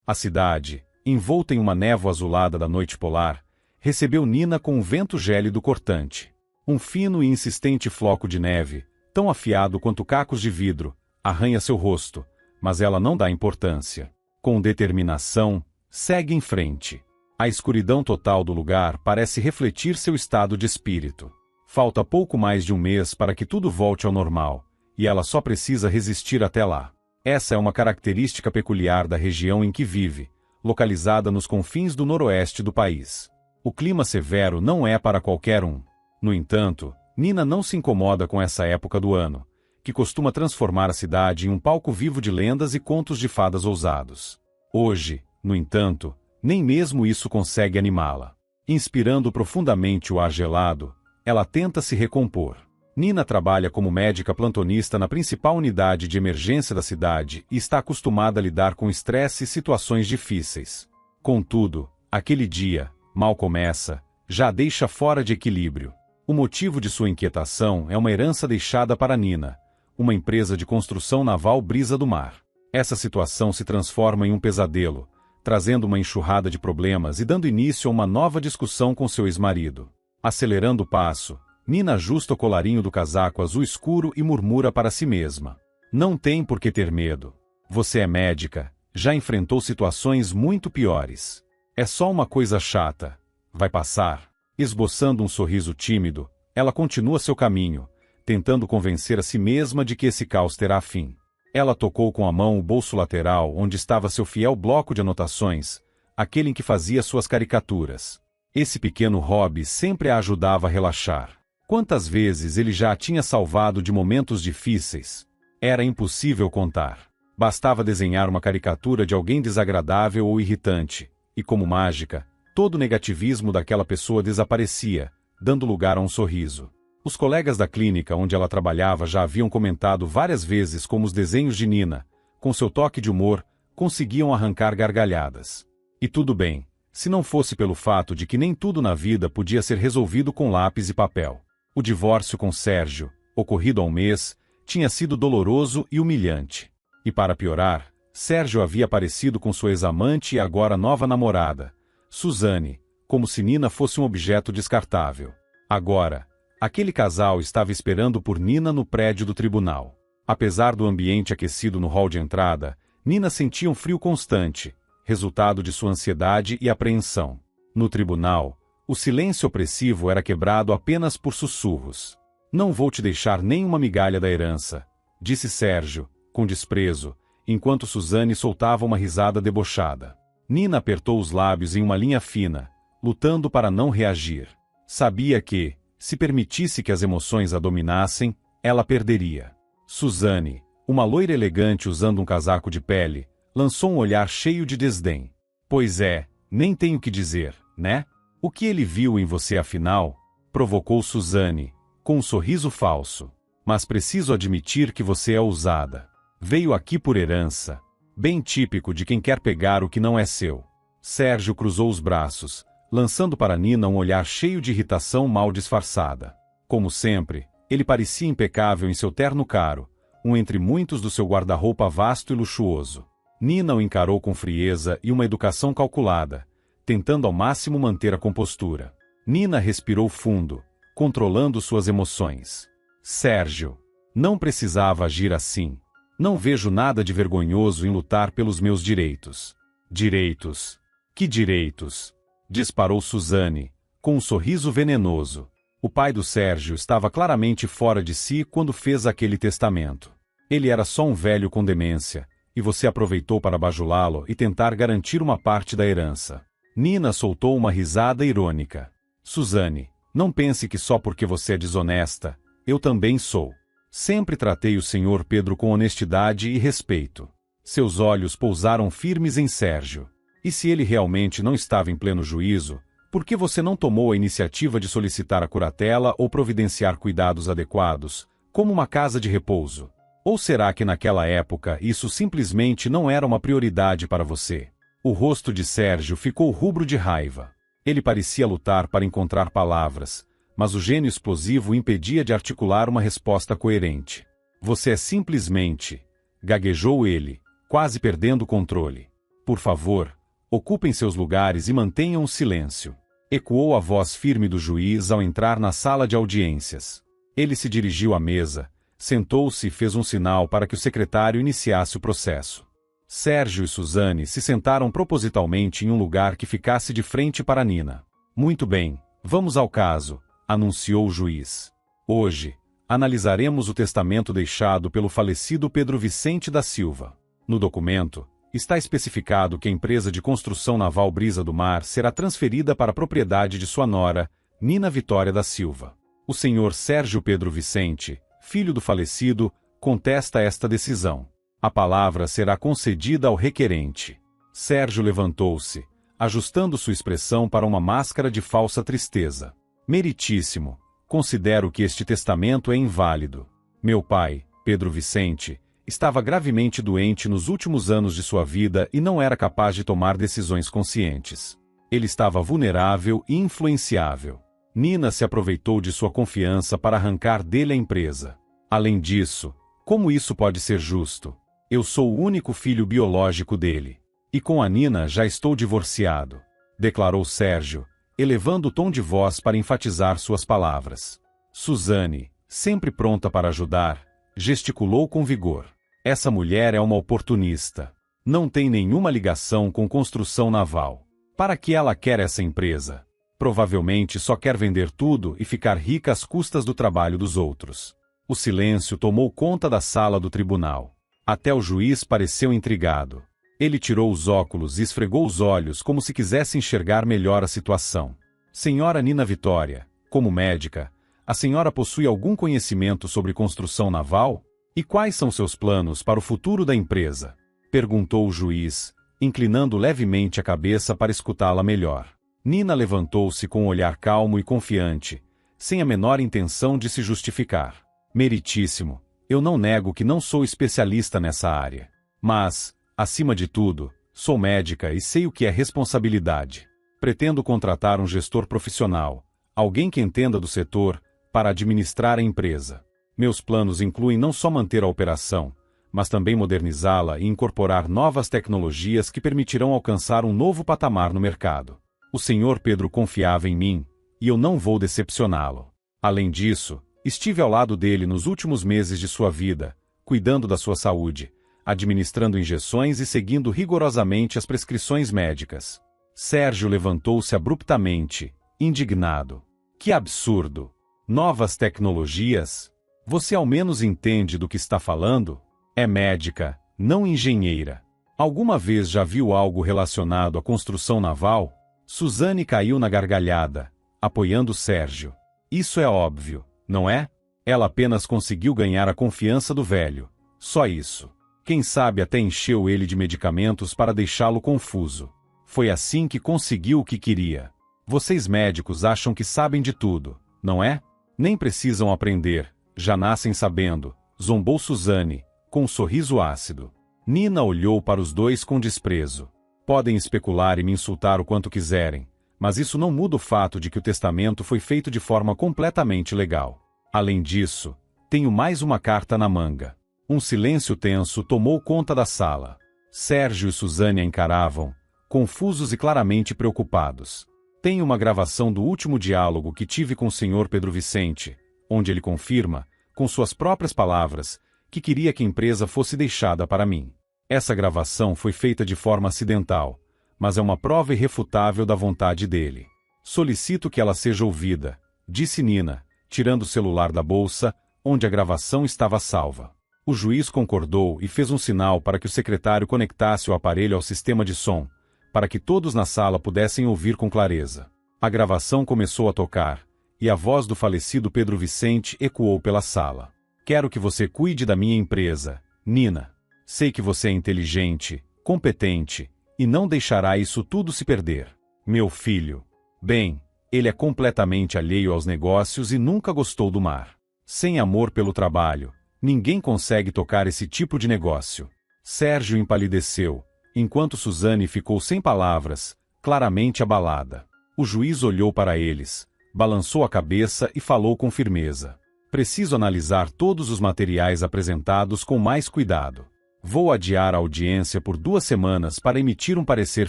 A cidade, envolta em uma névoa azulada da noite polar, recebeu Nina com um vento gélido cortante. Um fino e insistente floco de neve, tão afiado quanto cacos de vidro, arranha seu rosto, mas ela não dá importância. Com determinação, segue em frente. A escuridão total do lugar parece refletir seu estado de espírito. Falta pouco mais de um mês para que tudo volte ao normal, e ela só precisa resistir até lá. Essa é uma característica peculiar da região em que vive, localizada nos confins do noroeste do país. O clima severo não é para qualquer um. No entanto, Nina não se incomoda com essa época do ano, que costuma transformar a cidade em um palco vivo de lendas e contos de fadas ousados. Hoje, no entanto, nem mesmo isso consegue animá-la. Inspirando profundamente o ar gelado, ela tenta se recompor. Nina trabalha como médica plantonista na principal unidade de emergência da cidade e está acostumada a lidar com estresse e situações difíceis. Contudo, aquele dia, mal começa, já a deixa fora de equilíbrio. O motivo de sua inquietação é uma herança deixada para Nina, uma empresa de construção naval Brisa do Mar. Essa situação se transforma em um pesadelo, trazendo uma enxurrada de problemas e dando início a uma nova discussão com seu ex-marido. Acelerando o passo, Nina ajusta o colarinho do casaco azul escuro e murmura para si mesma. Não tem por que ter medo. Você é médica, já enfrentou situações muito piores. É só uma coisa chata. Vai passar. Esboçando um sorriso tímido, ela continua seu caminho, tentando convencer a si mesma de que esse caos terá fim. Ela tocou com a mão o bolso lateral onde estava seu fiel bloco de anotações, aquele em que fazia suas caricaturas. Esse pequeno hobby sempre a ajudava a relaxar. Quantas vezes ele já a tinha salvado de momentos difíceis? Era impossível contar. Bastava desenhar uma caricatura de alguém desagradável ou irritante, e como mágica, todo o negativismo daquela pessoa desaparecia, dando lugar a um sorriso. Os colegas da clínica onde ela trabalhava já haviam comentado várias vezes como os desenhos de Nina, com seu toque de humor, conseguiam arrancar gargalhadas. E tudo bem, se não fosse pelo fato de que nem tudo na vida podia ser resolvido com lápis e papel. O divórcio com Sérgio, ocorrido há um mês, tinha sido doloroso e humilhante. E para piorar, Sérgio havia aparecido com sua ex-amante e agora nova namorada, Suzane, como se Nina fosse um objeto descartável. Agora, aquele casal estava esperando por Nina no prédio do tribunal. Apesar do ambiente aquecido no hall de entrada, Nina sentia um frio constante, resultado de sua ansiedade e apreensão. No tribunal, o silêncio opressivo era quebrado apenas por sussurros. Não vou te deixar nem uma migalha da herança, disse Sérgio, com desprezo, enquanto Suzane soltava uma risada debochada. Nina apertou os lábios em uma linha fina, lutando para não reagir. Sabia que, se permitisse que as emoções a dominassem, ela perderia. Suzane, uma loira elegante usando um casaco de pele, lançou um olhar cheio de desdém. Pois é, nem tenho que dizer, né? O que ele viu em você afinal? Provocou Suzane, com um sorriso falso. Mas preciso admitir que você é ousada. Veio aqui por herança. Bem típico de quem quer pegar o que não é seu. Sérgio cruzou os braços, lançando para Nina um olhar cheio de irritação mal disfarçada. Como sempre, ele parecia impecável em seu terno caro, um entre muitos do seu guarda-roupa vasto e luxuoso. Nina o encarou com frieza e uma educação calculada, tentando ao máximo manter a compostura. Nina respirou fundo, controlando suas emoções. Sérgio, não precisava agir assim. Não vejo nada de vergonhoso em lutar pelos meus direitos. Direitos? Que direitos? Disparou Suzane, com um sorriso venenoso. O pai do Sérgio estava claramente fora de si quando fez aquele testamento. Ele era só um velho com demência, e você aproveitou para bajulá-lo e tentar garantir uma parte da herança. Nina soltou uma risada irônica. Suzane, não pense que só porque você é desonesta, eu também sou. Sempre tratei o Sr. Pedro com honestidade e respeito. Seus olhos pousaram firmes em Sérgio. E se ele realmente não estava em pleno juízo, por que você não tomou a iniciativa de solicitar a curatela ou providenciar cuidados adequados, como uma casa de repouso? Ou será que naquela época isso simplesmente não era uma prioridade para você? O rosto de Sérgio ficou rubro de raiva. Ele parecia lutar para encontrar palavras, mas o gênio explosivo o impedia de articular uma resposta coerente. Você é simplesmente... gaguejou ele, quase perdendo o controle. Por favor, ocupem seus lugares e mantenham o silêncio. Ecoou a voz firme do juiz ao entrar na sala de audiências. Ele se dirigiu à mesa, sentou-se e fez um sinal para que o secretário iniciasse o processo. Sérgio e Suzane se sentaram propositalmente em um lugar que ficasse de frente para Nina. Muito bem, vamos ao caso, anunciou o juiz. Hoje, analisaremos o testamento deixado pelo falecido Pedro Vicente da Silva. No documento, está especificado que a empresa de construção naval Brisa do Mar será transferida para a propriedade de sua nora, Nina Vitória da Silva. O senhor Sérgio Pedro Vicente, filho do falecido, contesta esta decisão. A palavra será concedida ao requerente. Sérgio levantou-se, ajustando sua expressão para uma máscara de falsa tristeza. Meritíssimo, considero que este testamento é inválido. Meu pai, Pedro Vicente, estava gravemente doente nos últimos anos de sua vida e não era capaz de tomar decisões conscientes. Ele estava vulnerável e influenciável. Nina se aproveitou de sua confiança para arrancar dele a empresa. Além disso, como isso pode ser justo? Eu sou o único filho biológico dele. E com a Nina já estou divorciado, declarou Sérgio, elevando o tom de voz para enfatizar suas palavras. Suzane, sempre pronta para ajudar, gesticulou com vigor. Essa mulher é uma oportunista. Não tem nenhuma ligação com construção naval. Para que ela quer essa empresa? Provavelmente só quer vender tudo e ficar rica às custas do trabalho dos outros. O silêncio tomou conta da sala do tribunal. Até o juiz pareceu intrigado. Ele tirou os óculos e esfregou os olhos como se quisesse enxergar melhor a situação. Senhora Nina Vitória, como médica, a senhora possui algum conhecimento sobre construção naval? E quais são seus planos para o futuro da empresa? Perguntou o juiz, inclinando levemente a cabeça para escutá-la melhor. Nina levantou-se com um olhar calmo e confiante, sem a menor intenção de se justificar. Meritíssimo, eu não nego que não sou especialista nessa área. Mas, acima de tudo, sou médica e sei o que é responsabilidade. Pretendo contratar um gestor profissional, alguém que entenda do setor, para administrar a empresa. Meus planos incluem não só manter a operação, mas também modernizá-la e incorporar novas tecnologias que permitirão alcançar um novo patamar no mercado. O senhor Pedro confiava em mim, e eu não vou decepcioná-lo. Além disso, estive ao lado dele nos últimos meses de sua vida, cuidando da sua saúde, administrando injeções e seguindo rigorosamente as prescrições médicas. Sérgio levantou-se abruptamente, indignado. Que absurdo! Novas tecnologias? Você ao menos entende do que está falando? É médica, não engenheira. Alguma vez já viu algo relacionado à construção naval? Suzane caiu na gargalhada, apoiando Sérgio. Isso é óbvio, não é? Ela apenas conseguiu ganhar a confiança do velho. Só isso. Quem sabe até encheu ele de medicamentos para deixá-lo confuso. Foi assim que conseguiu o que queria. Vocês médicos acham que sabem de tudo, não é? Nem precisam aprender. Já nascem sabendo, zombou Suzane, com um sorriso ácido. Nina olhou para os dois com desprezo. Podem especular e me insultar o quanto quiserem, mas isso não muda o fato de que o testamento foi feito de forma completamente legal. Além disso, tenho mais uma carta na manga. Um silêncio tenso tomou conta da sala. Sérgio e Suzane a encaravam, confusos e claramente preocupados. Tenho uma gravação do último diálogo que tive com o senhor Pedro Vicente, onde ele confirma, com suas próprias palavras, que queria que a empresa fosse deixada para mim. Essa gravação foi feita de forma acidental, mas é uma prova irrefutável da vontade dele. Solicito que ela seja ouvida, disse Nina, tirando o celular da bolsa, onde a gravação estava salva. O juiz concordou e fez um sinal para que o secretário conectasse o aparelho ao sistema de som, para que todos na sala pudessem ouvir com clareza. A gravação começou a tocar, e a voz do falecido Pedro Vicente ecoou pela sala. Quero que você cuide da minha empresa, Nina. Sei que você é inteligente, competente, e não deixará isso tudo se perder. Meu filho. Bem, ele é completamente alheio aos negócios e nunca gostou do mar. Sem amor pelo trabalho, ninguém consegue tocar esse tipo de negócio. Sérgio empalideceu, enquanto Suzane ficou sem palavras, claramente abalada. O juiz olhou para eles, balançou a cabeça e falou com firmeza. Preciso analisar todos os materiais apresentados com mais cuidado. Vou adiar a audiência por 2 semanas para emitir um parecer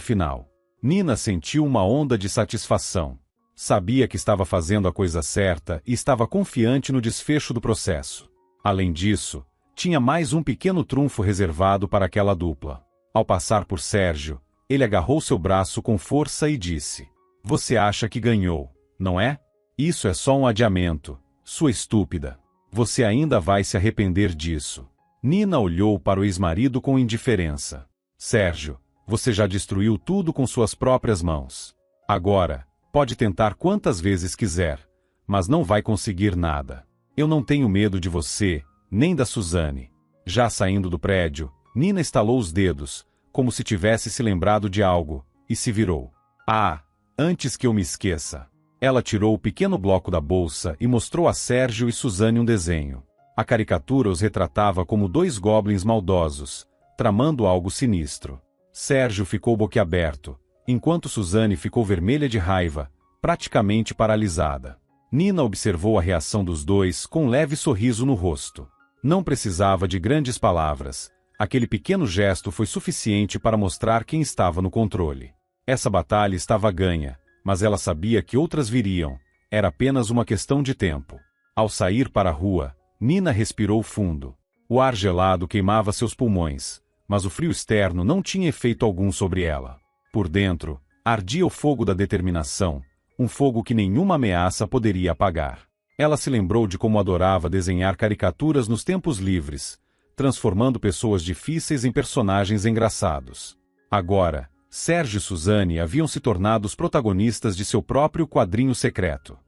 final. Nina sentiu uma onda de satisfação. Sabia que estava fazendo a coisa certa e estava confiante no desfecho do processo. Além disso, tinha mais um pequeno trunfo reservado para aquela dupla. Ao passar por Sérgio, ele agarrou seu braço com força e disse: "Você acha que ganhou, não é? Isso é só um adiamento, sua estúpida. Você ainda vai se arrepender disso." Nina olhou para o ex-marido com indiferença. "Sérgio, você já destruiu tudo com suas próprias mãos. Agora, pode tentar quantas vezes quiser, mas não vai conseguir nada. Eu não tenho medo de você, nem da Suzane." Já saindo do prédio, Nina estalou os dedos, como se tivesse se lembrado de algo, e se virou. "Ah, antes que eu me esqueça." Ela tirou o pequeno bloco da bolsa e mostrou a Sérgio e Suzane um desenho. A caricatura os retratava como 2 goblins maldosos, tramando algo sinistro. Sérgio ficou boquiaberto, enquanto Suzane ficou vermelha de raiva, praticamente paralisada. Nina observou a reação dos dois com um leve sorriso no rosto. Não precisava de grandes palavras. Aquele pequeno gesto foi suficiente para mostrar quem estava no controle. Essa batalha estava ganha, mas ela sabia que outras viriam. Era apenas uma questão de tempo. Ao sair para a rua, Nina respirou fundo. O ar gelado queimava seus pulmões, mas o frio externo não tinha efeito algum sobre ela. Por dentro, ardia o fogo da determinação, um fogo que nenhuma ameaça poderia apagar. Ela se lembrou de como adorava desenhar caricaturas nos tempos livres, transformando pessoas difíceis em personagens engraçados. Agora, Sérgio e Suzane haviam se tornado os protagonistas de seu próprio quadrinho secreto.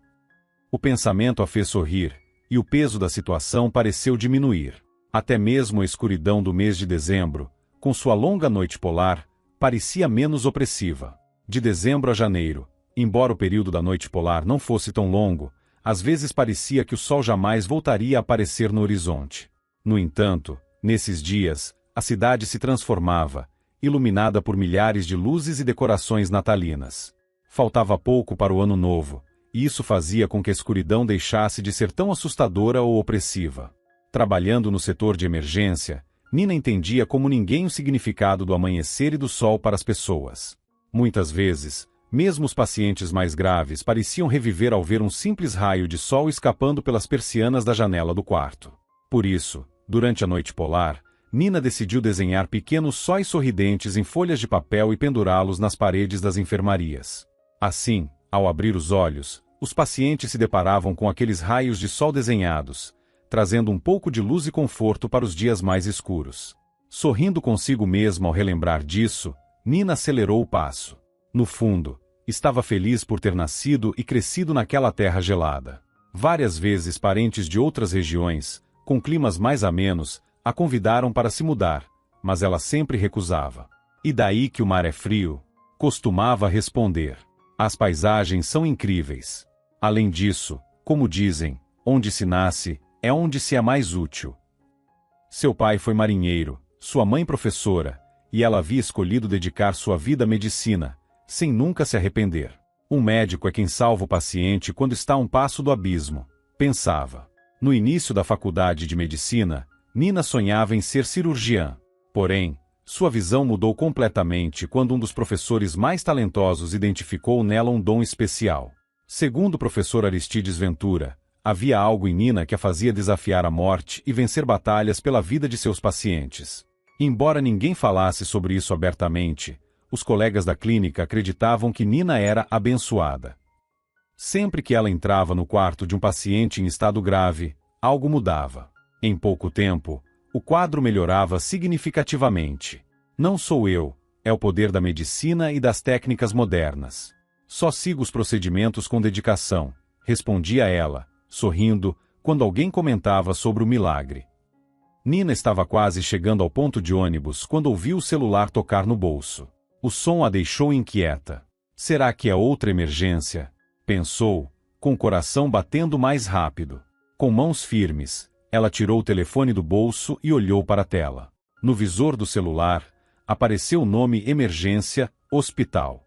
O pensamento a fez sorrir, e o peso da situação pareceu diminuir. Até mesmo a escuridão do mês de dezembro, com sua longa noite polar, parecia menos opressiva. De dezembro a janeiro, embora o período da noite polar não fosse tão longo, às vezes parecia que o sol jamais voltaria a aparecer no horizonte. No entanto, nesses dias, a cidade se transformava, iluminada por milhares de luzes e decorações natalinas. Faltava pouco para o ano novo, e isso fazia com que a escuridão deixasse de ser tão assustadora ou opressiva. Trabalhando no setor de emergência, Nina entendia como ninguém o significado do amanhecer e do sol para as pessoas. Muitas vezes, mesmo os pacientes mais graves pareciam reviver ao ver um simples raio de sol escapando pelas persianas da janela do quarto. Por isso, durante a noite polar, Nina decidiu desenhar pequenos sóis sorridentes em folhas de papel e pendurá-los nas paredes das enfermarias. Assim, ao abrir os olhos, os pacientes se deparavam com aqueles raios de sol desenhados, trazendo um pouco de luz e conforto para os dias mais escuros. Sorrindo consigo mesma ao relembrar disso, Nina acelerou o passo. No fundo, estava feliz por ter nascido e crescido naquela terra gelada. Várias vezes parentes de outras regiões, com climas mais amenos, a convidaram para se mudar, mas ela sempre recusava. "E daí que o mar é frio?" costumava responder. "As paisagens são incríveis. Além disso, como dizem, onde se nasce, é onde se é mais útil." Seu pai foi marinheiro, sua mãe professora, e ela havia escolhido dedicar sua vida à medicina, sem nunca se arrepender. "Um médico é quem salva o paciente quando está a um passo do abismo", pensava. No início da faculdade de medicina, Nina sonhava em ser cirurgiã. Porém, sua visão mudou completamente quando um dos professores mais talentosos identificou nela um dom especial. Segundo o professor Aristides Ventura, havia algo em Nina que a fazia desafiar a morte e vencer batalhas pela vida de seus pacientes. Embora ninguém falasse sobre isso abertamente, os colegas da clínica acreditavam que Nina era abençoada. Sempre que ela entrava no quarto de um paciente em estado grave, algo mudava. Em pouco tempo, o quadro melhorava significativamente. "Não sou eu, é o poder da medicina e das técnicas modernas. Só sigo os procedimentos com dedicação", respondia ela, sorrindo, quando alguém comentava sobre o milagre. Nina estava quase chegando ao ponto de ônibus quando ouviu o celular tocar no bolso. O som a deixou inquieta. "Será que é outra emergência?" pensou, com o coração batendo mais rápido. Com mãos firmes, ela tirou o telefone do bolso e olhou para a tela. No visor do celular, apareceu o nome Emergência, Hospital.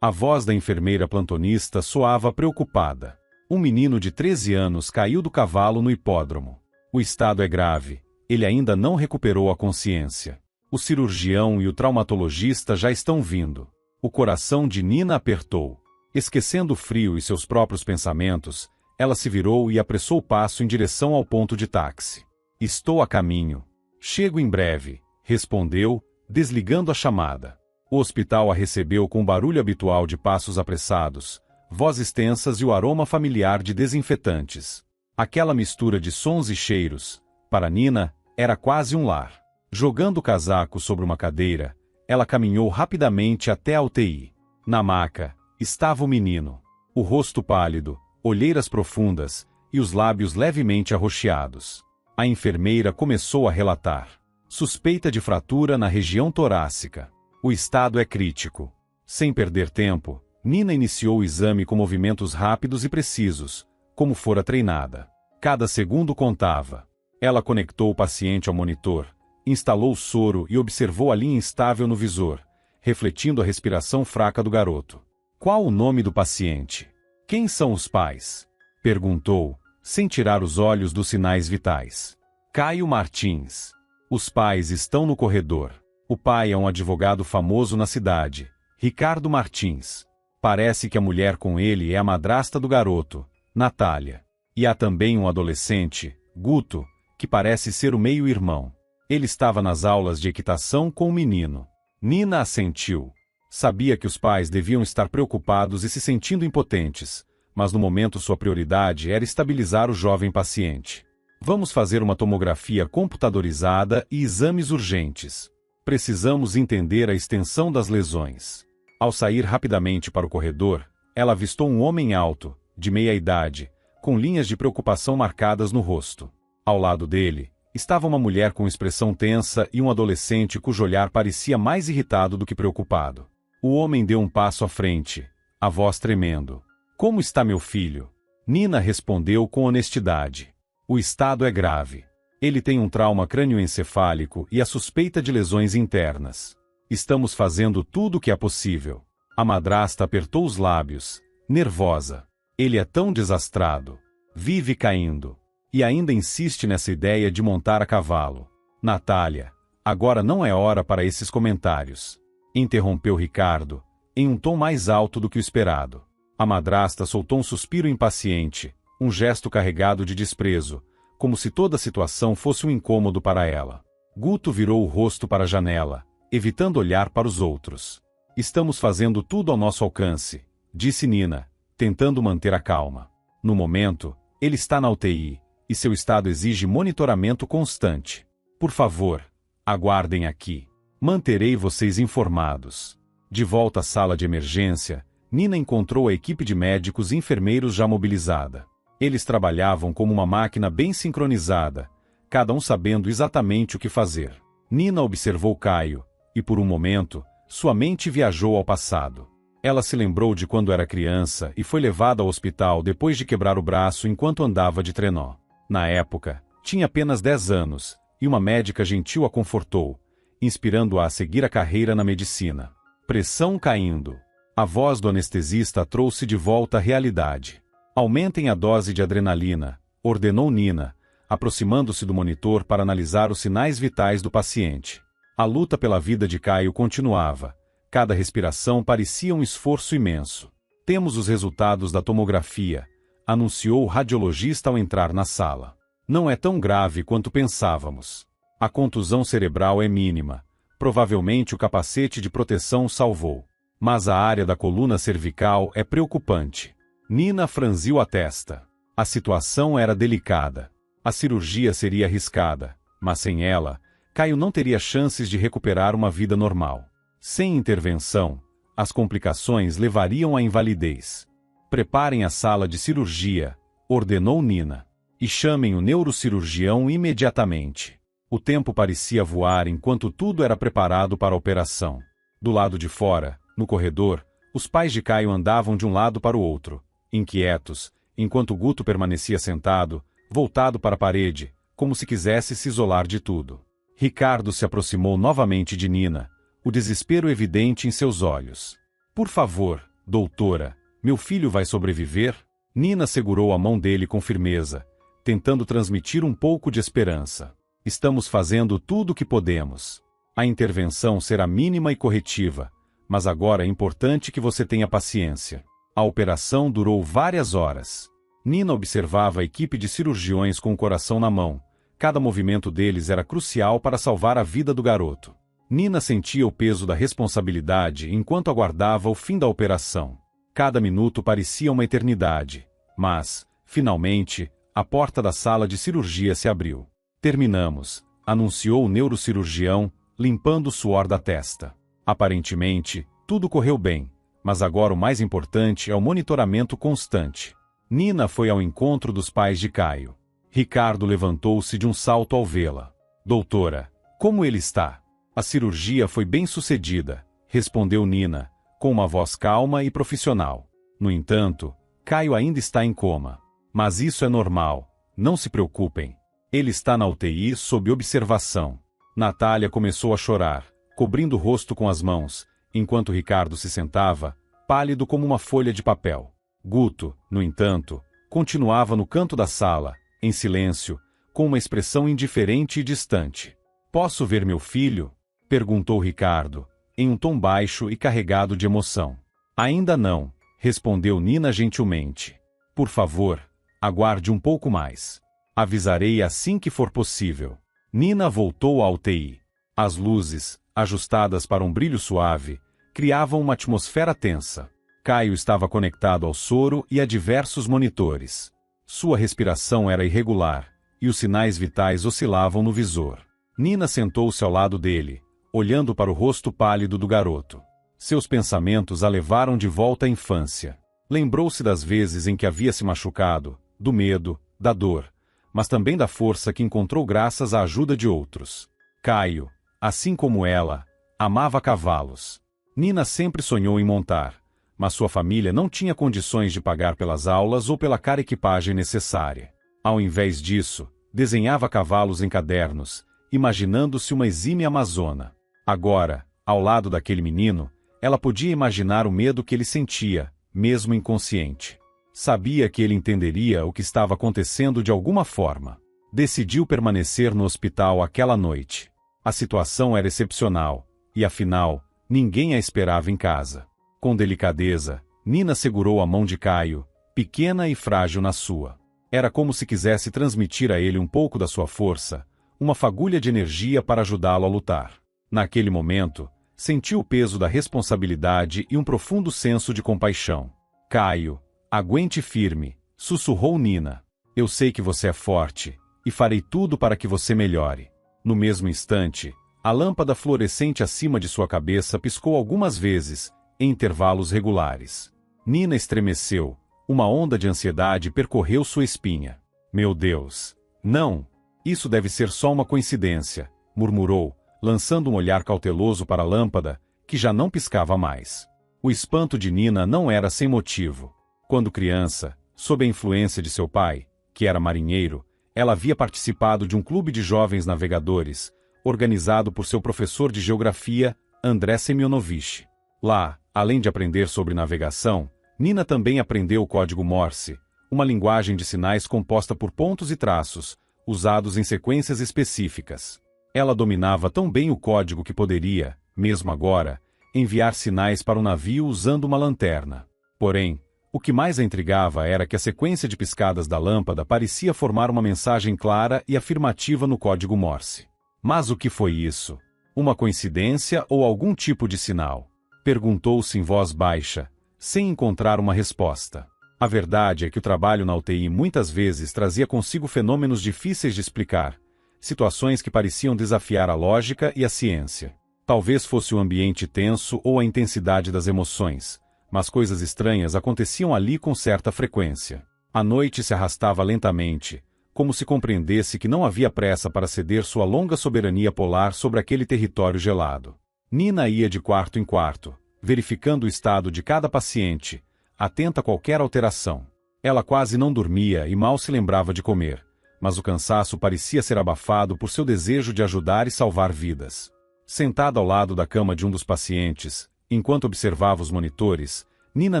A voz da enfermeira plantonista soava preocupada. "Um menino de 13 anos caiu do cavalo no hipódromo. O estado é grave. Ele ainda não recuperou a consciência. O cirurgião e o traumatologista já estão vindo. O coração de Nina apertou. Esquecendo o frio e seus próprios pensamentos, ela se virou e apressou o passo em direção ao ponto de táxi. Estou a caminho. Chego em breve, respondeu, desligando a chamada. O hospital a recebeu com o barulho habitual de passos apressados, vozes tensas e o aroma familiar de desinfetantes. Aquela mistura de sons e cheiros, para Nina, era quase um lar. Jogando o casaco sobre uma cadeira, ela caminhou rapidamente até a UTI. Na maca, estava o menino. O rosto pálido, olheiras profundas e os lábios levemente arroxeados. A enfermeira começou a relatar. Suspeita de fratura na região torácica. O estado é crítico. Sem perder tempo, Nina iniciou o exame com movimentos rápidos e precisos, como fora treinada. Cada segundo contava. Ela conectou o paciente ao monitor, instalou o soro e observou a linha instável no visor, refletindo a respiração fraca do garoto. Qual o nome do paciente? Quem são os pais? Perguntou, sem tirar os olhos dos sinais vitais. Caio Martins. Os pais estão no corredor. O pai é um advogado famoso na cidade, Ricardo Martins. Parece que a mulher com ele é a madrasta do garoto, Natália. E há também um adolescente, Guto, que parece ser o meio-irmão. Ele estava nas aulas de equitação com o menino. Nina assentiu. Sabia que os pais deviam estar preocupados e se sentindo impotentes, mas no momento sua prioridade era estabilizar o jovem paciente. Vamos fazer uma tomografia computadorizada e exames urgentes. Precisamos entender a extensão das lesões. Ao sair rapidamente para o corredor, ela avistou um homem alto, de meia idade, com linhas de preocupação marcadas no rosto. Ao lado dele, estava uma mulher com expressão tensa e um adolescente cujo olhar parecia mais irritado do que preocupado. O homem deu um passo à frente, a voz tremendo. Como está meu filho? Nina respondeu com honestidade. O estado é grave. Ele tem um trauma crânioencefálico e a suspeita de lesões internas. Estamos fazendo tudo o que é possível. A madrasta apertou os lábios, nervosa. Ele é tão desastrado. Vive caindo. E ainda insiste nessa ideia de montar a cavalo. Natália, agora não é hora para esses comentários. Interrompeu Ricardo, em um tom mais alto do que o esperado. A madrasta soltou um suspiro impaciente, um gesto carregado de desprezo, como se toda a situação fosse um incômodo para ela. Guto virou o rosto para a janela, evitando olhar para os outros. Estamos fazendo tudo ao nosso alcance, disse Nina, tentando manter a calma. No momento, ele está na UTI, e seu estado exige monitoramento constante. Por favor, aguardem aqui. Manterei vocês informados. De volta à sala de emergência, Nina encontrou a equipe de médicos e enfermeiros já mobilizada. Eles trabalhavam como uma máquina bem sincronizada, cada um sabendo exatamente o que fazer. Nina observou Caio, e por um momento, sua mente viajou ao passado. Ela se lembrou de quando era criança e foi levada ao hospital depois de quebrar o braço enquanto andava de trenó. Na época, tinha apenas 10 anos, e uma médica gentil a confortou, inspirando-a a seguir a carreira na medicina. Pressão caindo. A voz do anestesista trouxe de volta a realidade. Aumentem a dose de adrenalina, ordenou Nina, aproximando-se do monitor para analisar os sinais vitais do paciente. A luta pela vida de Caio continuava. Cada respiração parecia um esforço imenso. Temos os resultados da tomografia, anunciou o radiologista ao entrar na sala. Não é tão grave quanto pensávamos. A contusão cerebral é mínima. Provavelmente o capacete de proteção salvou. Mas a área da coluna cervical é preocupante. Nina franziu a testa. A situação era delicada. A cirurgia seria arriscada, mas sem ela, Caio não teria chances de recuperar uma vida normal. Sem intervenção, as complicações levariam à invalidez. Preparem a sala de cirurgia, ordenou Nina. E chamem o neurocirurgião imediatamente. O tempo parecia voar enquanto tudo era preparado para a operação. Do lado de fora, no corredor, os pais de Caio andavam de um lado para o outro, inquietos, enquanto Guto permanecia sentado, voltado para a parede, como se quisesse se isolar de tudo. Ricardo se aproximou novamente de Nina, o desespero evidente em seus olhos. Por favor, doutora, meu filho vai sobreviver? Nina segurou a mão dele com firmeza, tentando transmitir um pouco de esperança. Estamos fazendo tudo o que podemos. A intervenção será mínima e corretiva, mas agora é importante que você tenha paciência. A operação durou várias horas. Nina observava a equipe de cirurgiões com o coração na mão. Cada movimento deles era crucial para salvar a vida do garoto. Nina sentia o peso da responsabilidade enquanto aguardava o fim da operação. Cada minuto parecia uma eternidade. Mas, finalmente, a porta da sala de cirurgia se abriu. Terminamos, anunciou o neurocirurgião, limpando o suor da testa. Aparentemente, tudo correu bem, mas agora o mais importante é o monitoramento constante. Nina foi ao encontro dos pais de Caio. Ricardo levantou-se de um salto ao vê-la. Doutora, como ele está? A cirurgia foi bem sucedida, respondeu Nina, com uma voz calma e profissional. No entanto, Caio ainda está em coma. Mas isso é normal, não se preocupem. Ele está na UTI sob observação. Natália começou a chorar, cobrindo o rosto com as mãos, enquanto Ricardo se sentava, pálido como uma folha de papel. Guto, no entanto, continuava no canto da sala, em silêncio, com uma expressão indiferente e distante. Posso ver meu filho? Perguntou Ricardo, em um tom baixo e carregado de emoção. Ainda não, respondeu Nina gentilmente. Por favor, aguarde um pouco mais. Avisarei assim que for possível. Nina voltou à UTI. As luzes, ajustadas para um brilho suave, criavam uma atmosfera tensa. Caio estava conectado ao soro e a diversos monitores. Sua respiração era irregular, e os sinais vitais oscilavam no visor. Nina sentou-se ao lado dele, olhando para o rosto pálido do garoto. Seus pensamentos a levaram de volta à infância. Lembrou-se das vezes em que havia se machucado, do medo, da dor, mas também da força que encontrou graças à ajuda de outros. Caio, assim como ela, amava cavalos. Nina sempre sonhou em montar, mas sua família não tinha condições de pagar pelas aulas ou pela cara equipagem necessária. Ao invés disso, desenhava cavalos em cadernos, imaginando-se uma exímia amazona. Agora, ao lado daquele menino, ela podia imaginar o medo que ele sentia, mesmo inconsciente. Sabia que ele entenderia o que estava acontecendo de alguma forma. Decidiu permanecer no hospital aquela noite. A situação era excepcional, e afinal, ninguém a esperava em casa. Com delicadeza, Nina segurou a mão de Caio, pequena e frágil na sua. Era como se quisesse transmitir a ele um pouco da sua força, uma fagulha de energia para ajudá-lo a lutar. Naquele momento, sentiu o peso da responsabilidade e um profundo senso de compaixão. Caio, aguente firme, sussurrou Nina. Eu sei que você é forte, e farei tudo para que você melhore. No mesmo instante, a lâmpada fluorescente acima de sua cabeça piscou algumas vezes, em intervalos regulares. Nina estremeceu, uma onda de ansiedade percorreu sua espinha. Meu Deus! Não! Isso deve ser só uma coincidência, murmurou, lançando um olhar cauteloso para a lâmpada, que já não piscava mais. O espanto de Nina não era sem motivo. Quando criança, sob a influência de seu pai, que era marinheiro, ela havia participado de um clube de jovens navegadores, organizado por seu professor de geografia, André Semyonovich. Lá, além de aprender sobre navegação, Nina também aprendeu o código Morse, uma linguagem de sinais composta por pontos e traços, usados em sequências específicas. Ela dominava tão bem o código que poderia, mesmo agora, enviar sinais para o navio usando uma lanterna. Porém, o que mais a intrigava era que a sequência de piscadas da lâmpada parecia formar uma mensagem clara e afirmativa no código Morse. Mas o que foi isso? Uma coincidência ou algum tipo de sinal? Perguntou-se em voz baixa, sem encontrar uma resposta. A verdade é que o trabalho na UTI muitas vezes trazia consigo fenômenos difíceis de explicar, situações que pareciam desafiar a lógica e a ciência. Talvez fosse o ambiente tenso ou a intensidade das emoções, mas coisas estranhas aconteciam ali com certa frequência. A noite se arrastava lentamente, como se compreendesse que não havia pressa para ceder sua longa soberania polar sobre aquele território gelado. Nina ia de quarto em quarto, verificando o estado de cada paciente, atenta a qualquer alteração. Ela quase não dormia e mal se lembrava de comer, mas o cansaço parecia ser abafado por seu desejo de ajudar e salvar vidas. Sentada ao lado da cama de um dos pacientes, enquanto observava os monitores, Nina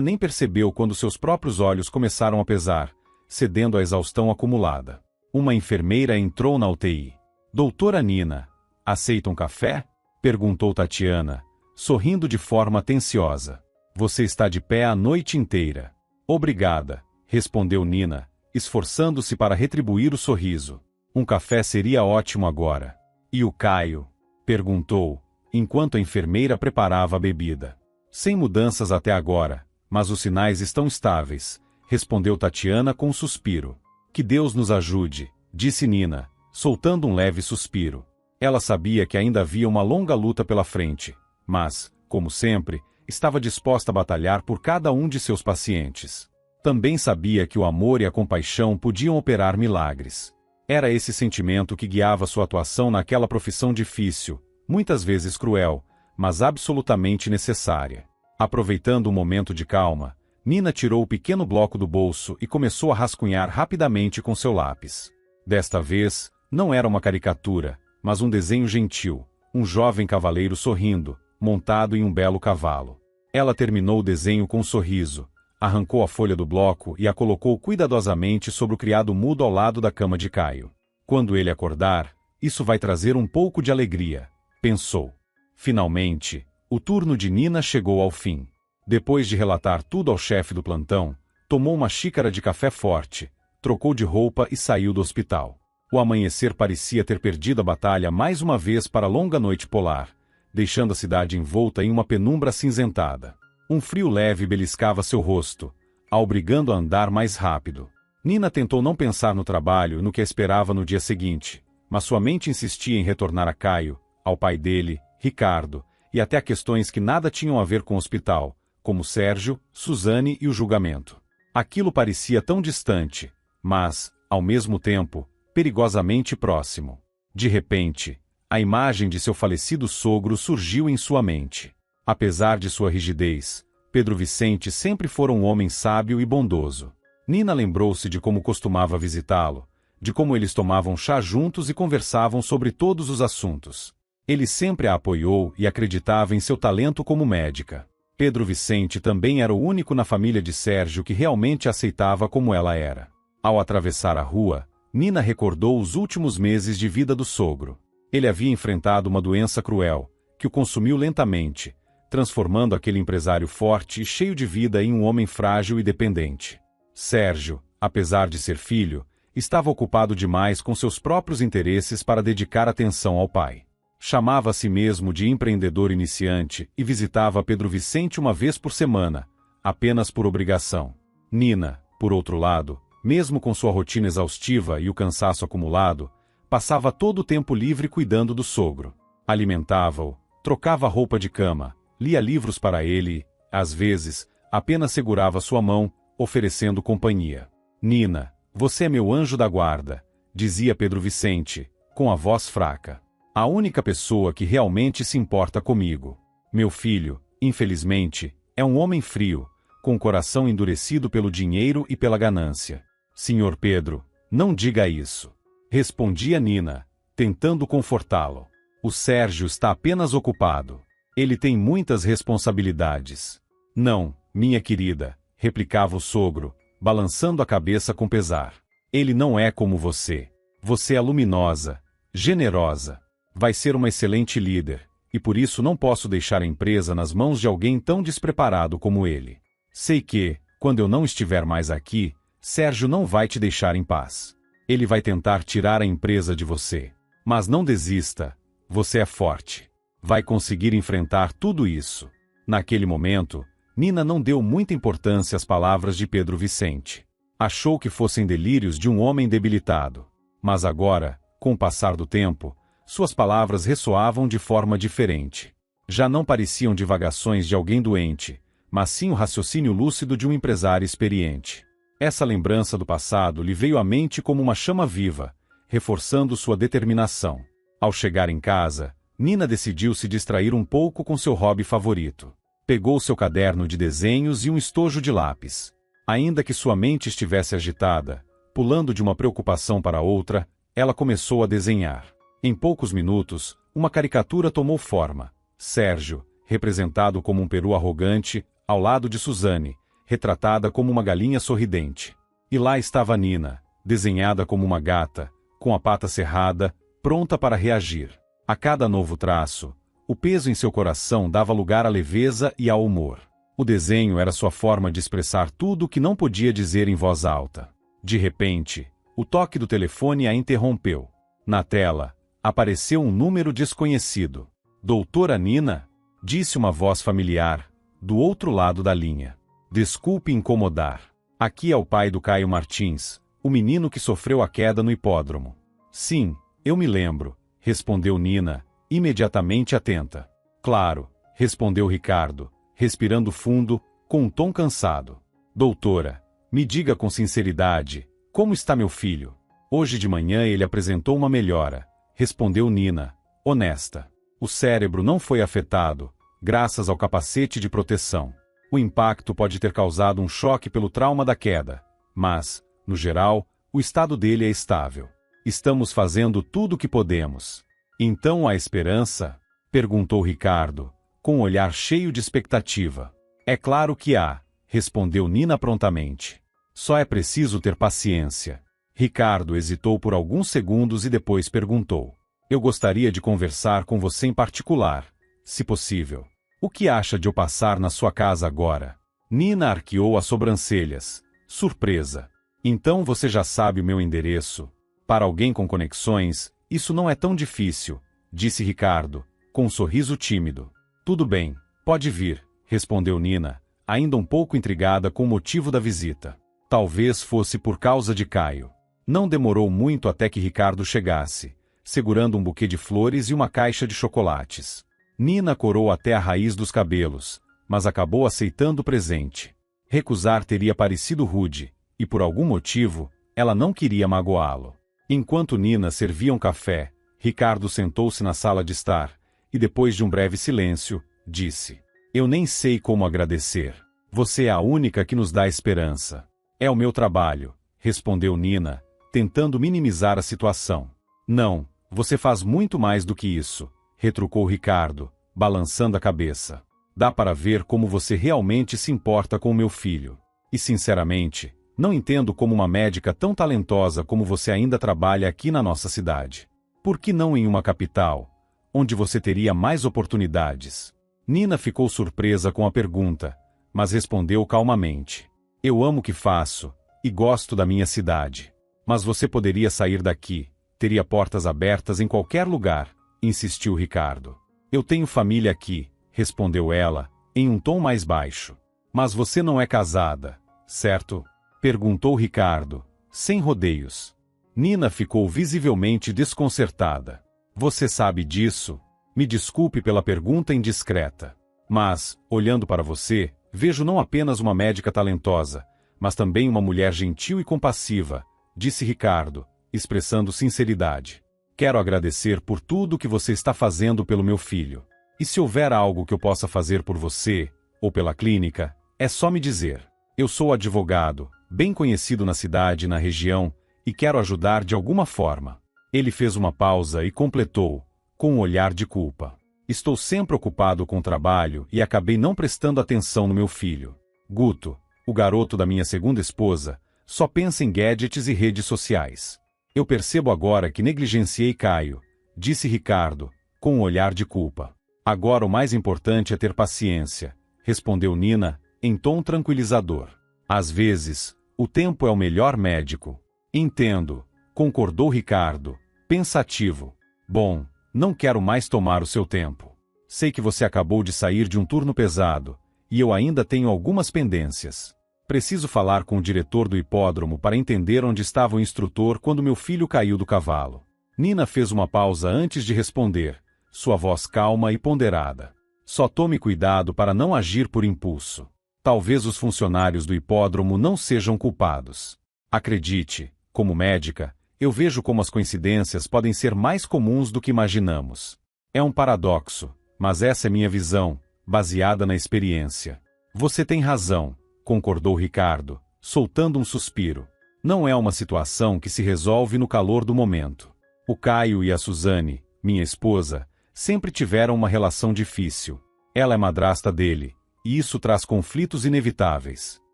nem percebeu quando seus próprios olhos começaram a pesar, cedendo à exaustão acumulada. Uma enfermeira entrou na UTI. Doutora Nina, aceita um café? Perguntou Tatiana, sorrindo de forma atenciosa. Você está de pé a noite inteira. Obrigada, respondeu Nina, esforçando-se para retribuir o sorriso. Um café seria ótimo agora. E o Caio? Perguntou, enquanto a enfermeira preparava a bebida. Sem mudanças até agora, mas os sinais estão estáveis, respondeu Tatiana com um suspiro. Que Deus nos ajude, disse Nina, soltando um leve suspiro. Ela sabia que ainda havia uma longa luta pela frente, mas, como sempre, estava disposta a batalhar por cada um de seus pacientes. Também sabia que o amor e a compaixão podiam operar milagres. Era esse sentimento que guiava sua atuação naquela profissão difícil, muitas vezes cruel, mas absolutamente necessária. Aproveitando um momento de calma, Nina tirou o pequeno bloco do bolso e começou a rascunhar rapidamente com seu lápis. Desta vez, não era uma caricatura, mas um desenho gentil, um jovem cavaleiro sorrindo, montado em um belo cavalo. Ela terminou o desenho com um sorriso, arrancou a folha do bloco e a colocou cuidadosamente sobre o criado mudo ao lado da cama de Caio. Quando ele acordar, isso vai trazer um pouco de alegria, pensou. Finalmente, o turno de Nina chegou ao fim. Depois de relatar tudo ao chefe do plantão, tomou uma xícara de café forte, trocou de roupa e saiu do hospital. O amanhecer parecia ter perdido a batalha mais uma vez para a longa noite polar, deixando a cidade envolta em uma penumbra acinzentada. Um frio leve beliscava seu rosto, a obrigando a andar mais rápido. Nina tentou não pensar no trabalho e no que a esperava no dia seguinte, mas sua mente insistia em retornar a Caio, ao pai dele, Ricardo, e até a questões que nada tinham a ver com o hospital, como Sérgio, Suzane e o julgamento. Aquilo parecia tão distante, mas, ao mesmo tempo, perigosamente próximo. De repente, a imagem de seu falecido sogro surgiu em sua mente. Apesar de sua rigidez, Pedro Vicente sempre fora um homem sábio e bondoso. Nina lembrou-se de como costumava visitá-lo, de como eles tomavam chá juntos e conversavam sobre todos os assuntos. Ele sempre a apoiou e acreditava em seu talento como médica. Pedro Vicente também era o único na família de Sérgio que realmente a aceitava como ela era. Ao atravessar a rua, Nina recordou os últimos meses de vida do sogro. Ele havia enfrentado uma doença cruel, que o consumiu lentamente, transformando aquele empresário forte e cheio de vida em um homem frágil e dependente. Sérgio, apesar de ser filho, estava ocupado demais com seus próprios interesses para dedicar atenção ao pai. Chamava a si mesmo de empreendedor iniciante e visitava Pedro Vicente uma vez por semana, apenas por obrigação. Nina, por outro lado, mesmo com sua rotina exaustiva e o cansaço acumulado, passava todo o tempo livre cuidando do sogro. Alimentava-o, trocava a roupa de cama, lia livros para ele e, às vezes, apenas segurava sua mão, oferecendo companhia. Nina, você é meu anjo da guarda, dizia Pedro Vicente, com a voz fraca. A única pessoa que realmente se importa comigo. Meu filho, infelizmente, é um homem frio, com o coração endurecido pelo dinheiro e pela ganância. Senhor Pedro, não diga isso. Respondia Nina, tentando confortá-lo. O Sérgio está apenas ocupado. Ele tem muitas responsabilidades. Não, minha querida, replicava o sogro, balançando a cabeça com pesar. Ele não é como você. Você é luminosa, generosa. Vai ser uma excelente líder, e por isso não posso deixar a empresa nas mãos de alguém tão despreparado como ele. Sei que, quando eu não estiver mais aqui, Sérgio não vai te deixar em paz. Ele vai tentar tirar a empresa de você. Mas não desista, você é forte. Vai conseguir enfrentar tudo isso. Naquele momento, Nina não deu muita importância às palavras de Pedro Vicente. Achou que fossem delírios de um homem debilitado. Mas agora, com o passar do tempo, suas palavras ressoavam de forma diferente. Já não pareciam divagações de alguém doente, mas sim o raciocínio lúcido de um empresário experiente. Essa lembrança do passado lhe veio à mente como uma chama viva, reforçando sua determinação. Ao chegar em casa, Nina decidiu se distrair um pouco com seu hobby favorito. Pegou seu caderno de desenhos e um estojo de lápis. Ainda que sua mente estivesse agitada, pulando de uma preocupação para outra, ela começou a desenhar. Em poucos minutos, uma caricatura tomou forma. Sérgio, representado como um peru arrogante, ao lado de Suzane, retratada como uma galinha sorridente. E lá estava Nina, desenhada como uma gata, com a pata cerrada, pronta para reagir. A cada novo traço, o peso em seu coração dava lugar à leveza e ao humor. O desenho era sua forma de expressar tudo o que não podia dizer em voz alta. De repente, o toque do telefone a interrompeu. Na tela, apareceu um número desconhecido. Doutora Nina? Disse uma voz familiar, do outro lado da linha. Desculpe incomodar. Aqui é o pai do Caio Martins, o menino que sofreu a queda no hipódromo. Sim, eu me lembro, respondeu Nina, imediatamente atenta. Claro, respondeu Ricardo, respirando fundo, com um tom cansado. Doutora, me diga com sinceridade, como está meu filho? Hoje de manhã ele apresentou uma melhora, respondeu Nina, honesta. O cérebro não foi afetado, graças ao capacete de proteção. O impacto pode ter causado um choque pelo trauma da queda, mas, no geral, o estado dele é estável. Estamos fazendo tudo o que podemos. Então há esperança? Perguntou Ricardo, com um olhar cheio de expectativa. É claro que há, respondeu Nina prontamente. Só é preciso ter paciência. Ricardo hesitou por alguns segundos e depois perguntou. Eu gostaria de conversar com você em particular, se possível. O que acha de eu passar na sua casa agora? Nina arqueou as sobrancelhas. Surpresa. Então você já sabe o meu endereço. Para alguém com conexões, isso não é tão difícil, disse Ricardo, com um sorriso tímido. Tudo bem, pode vir, respondeu Nina, ainda um pouco intrigada com o motivo da visita. Talvez fosse por causa de Caio. Não demorou muito até que Ricardo chegasse, segurando um buquê de flores e uma caixa de chocolates. Nina corou até a raiz dos cabelos, mas acabou aceitando o presente. Recusar teria parecido rude, e por algum motivo, ela não queria magoá-lo. Enquanto Nina servia um café, Ricardo sentou-se na sala de estar, e depois de um breve silêncio, disse: Eu nem sei como agradecer. Você é a única que nos dá esperança. É o meu trabalho, respondeu Nina, tentando minimizar a situação. Não, você faz muito mais do que isso, retrucou Ricardo, balançando a cabeça. Dá para ver como você realmente se importa com o meu filho. E sinceramente, não entendo como uma médica tão talentosa como você ainda trabalha aqui na nossa cidade. Por que não em uma capital, onde você teria mais oportunidades? Nina ficou surpresa com a pergunta, mas respondeu calmamente. Eu amo o que faço, e gosto da minha cidade. Mas você poderia sair daqui, teria portas abertas em qualquer lugar, insistiu Ricardo. Eu tenho família aqui, respondeu ela, em um tom mais baixo. Mas você não é casada, certo? Perguntou Ricardo, sem rodeios. Nina ficou visivelmente desconcertada. Você sabe disso? Me desculpe pela pergunta indiscreta. Mas, olhando para você, vejo não apenas uma médica talentosa, mas também uma mulher gentil e compassiva, disse Ricardo, expressando sinceridade. Quero agradecer por tudo que você está fazendo pelo meu filho. E se houver algo que eu possa fazer por você, ou pela clínica, é só me dizer. Eu sou advogado, bem conhecido na cidade e na região, e quero ajudar de alguma forma. Ele fez uma pausa e completou, com um olhar de culpa. Estou sempre ocupado com o trabalho e acabei não prestando atenção no meu filho. Guto, o garoto da minha segunda esposa, só pensa em gadgets e redes sociais. Eu percebo agora que negligenciei Caio, disse Ricardo, com um olhar de culpa. Agora o mais importante é ter paciência, respondeu Nina, em tom tranquilizador. Às vezes, o tempo é o melhor médico. Entendo, concordou Ricardo, pensativo. Bom, não quero mais tomar o seu tempo. Sei que você acabou de sair de um turno pesado, e eu ainda tenho algumas pendências. Preciso falar com o diretor do hipódromo para entender onde estava o instrutor quando meu filho caiu do cavalo. Nina fez uma pausa antes de responder, sua voz calma e ponderada. Só tome cuidado para não agir por impulso. Talvez os funcionários do hipódromo não sejam culpados. Acredite, como médica, eu vejo como as coincidências podem ser mais comuns do que imaginamos. É um paradoxo, mas essa é minha visão, baseada na experiência. Você tem razão, concordou Ricardo, soltando um suspiro. Não é uma situação que se resolve no calor do momento. O Caio e a Suzane, minha esposa, sempre tiveram uma relação difícil. Ela é madrasta dele, e isso traz conflitos inevitáveis.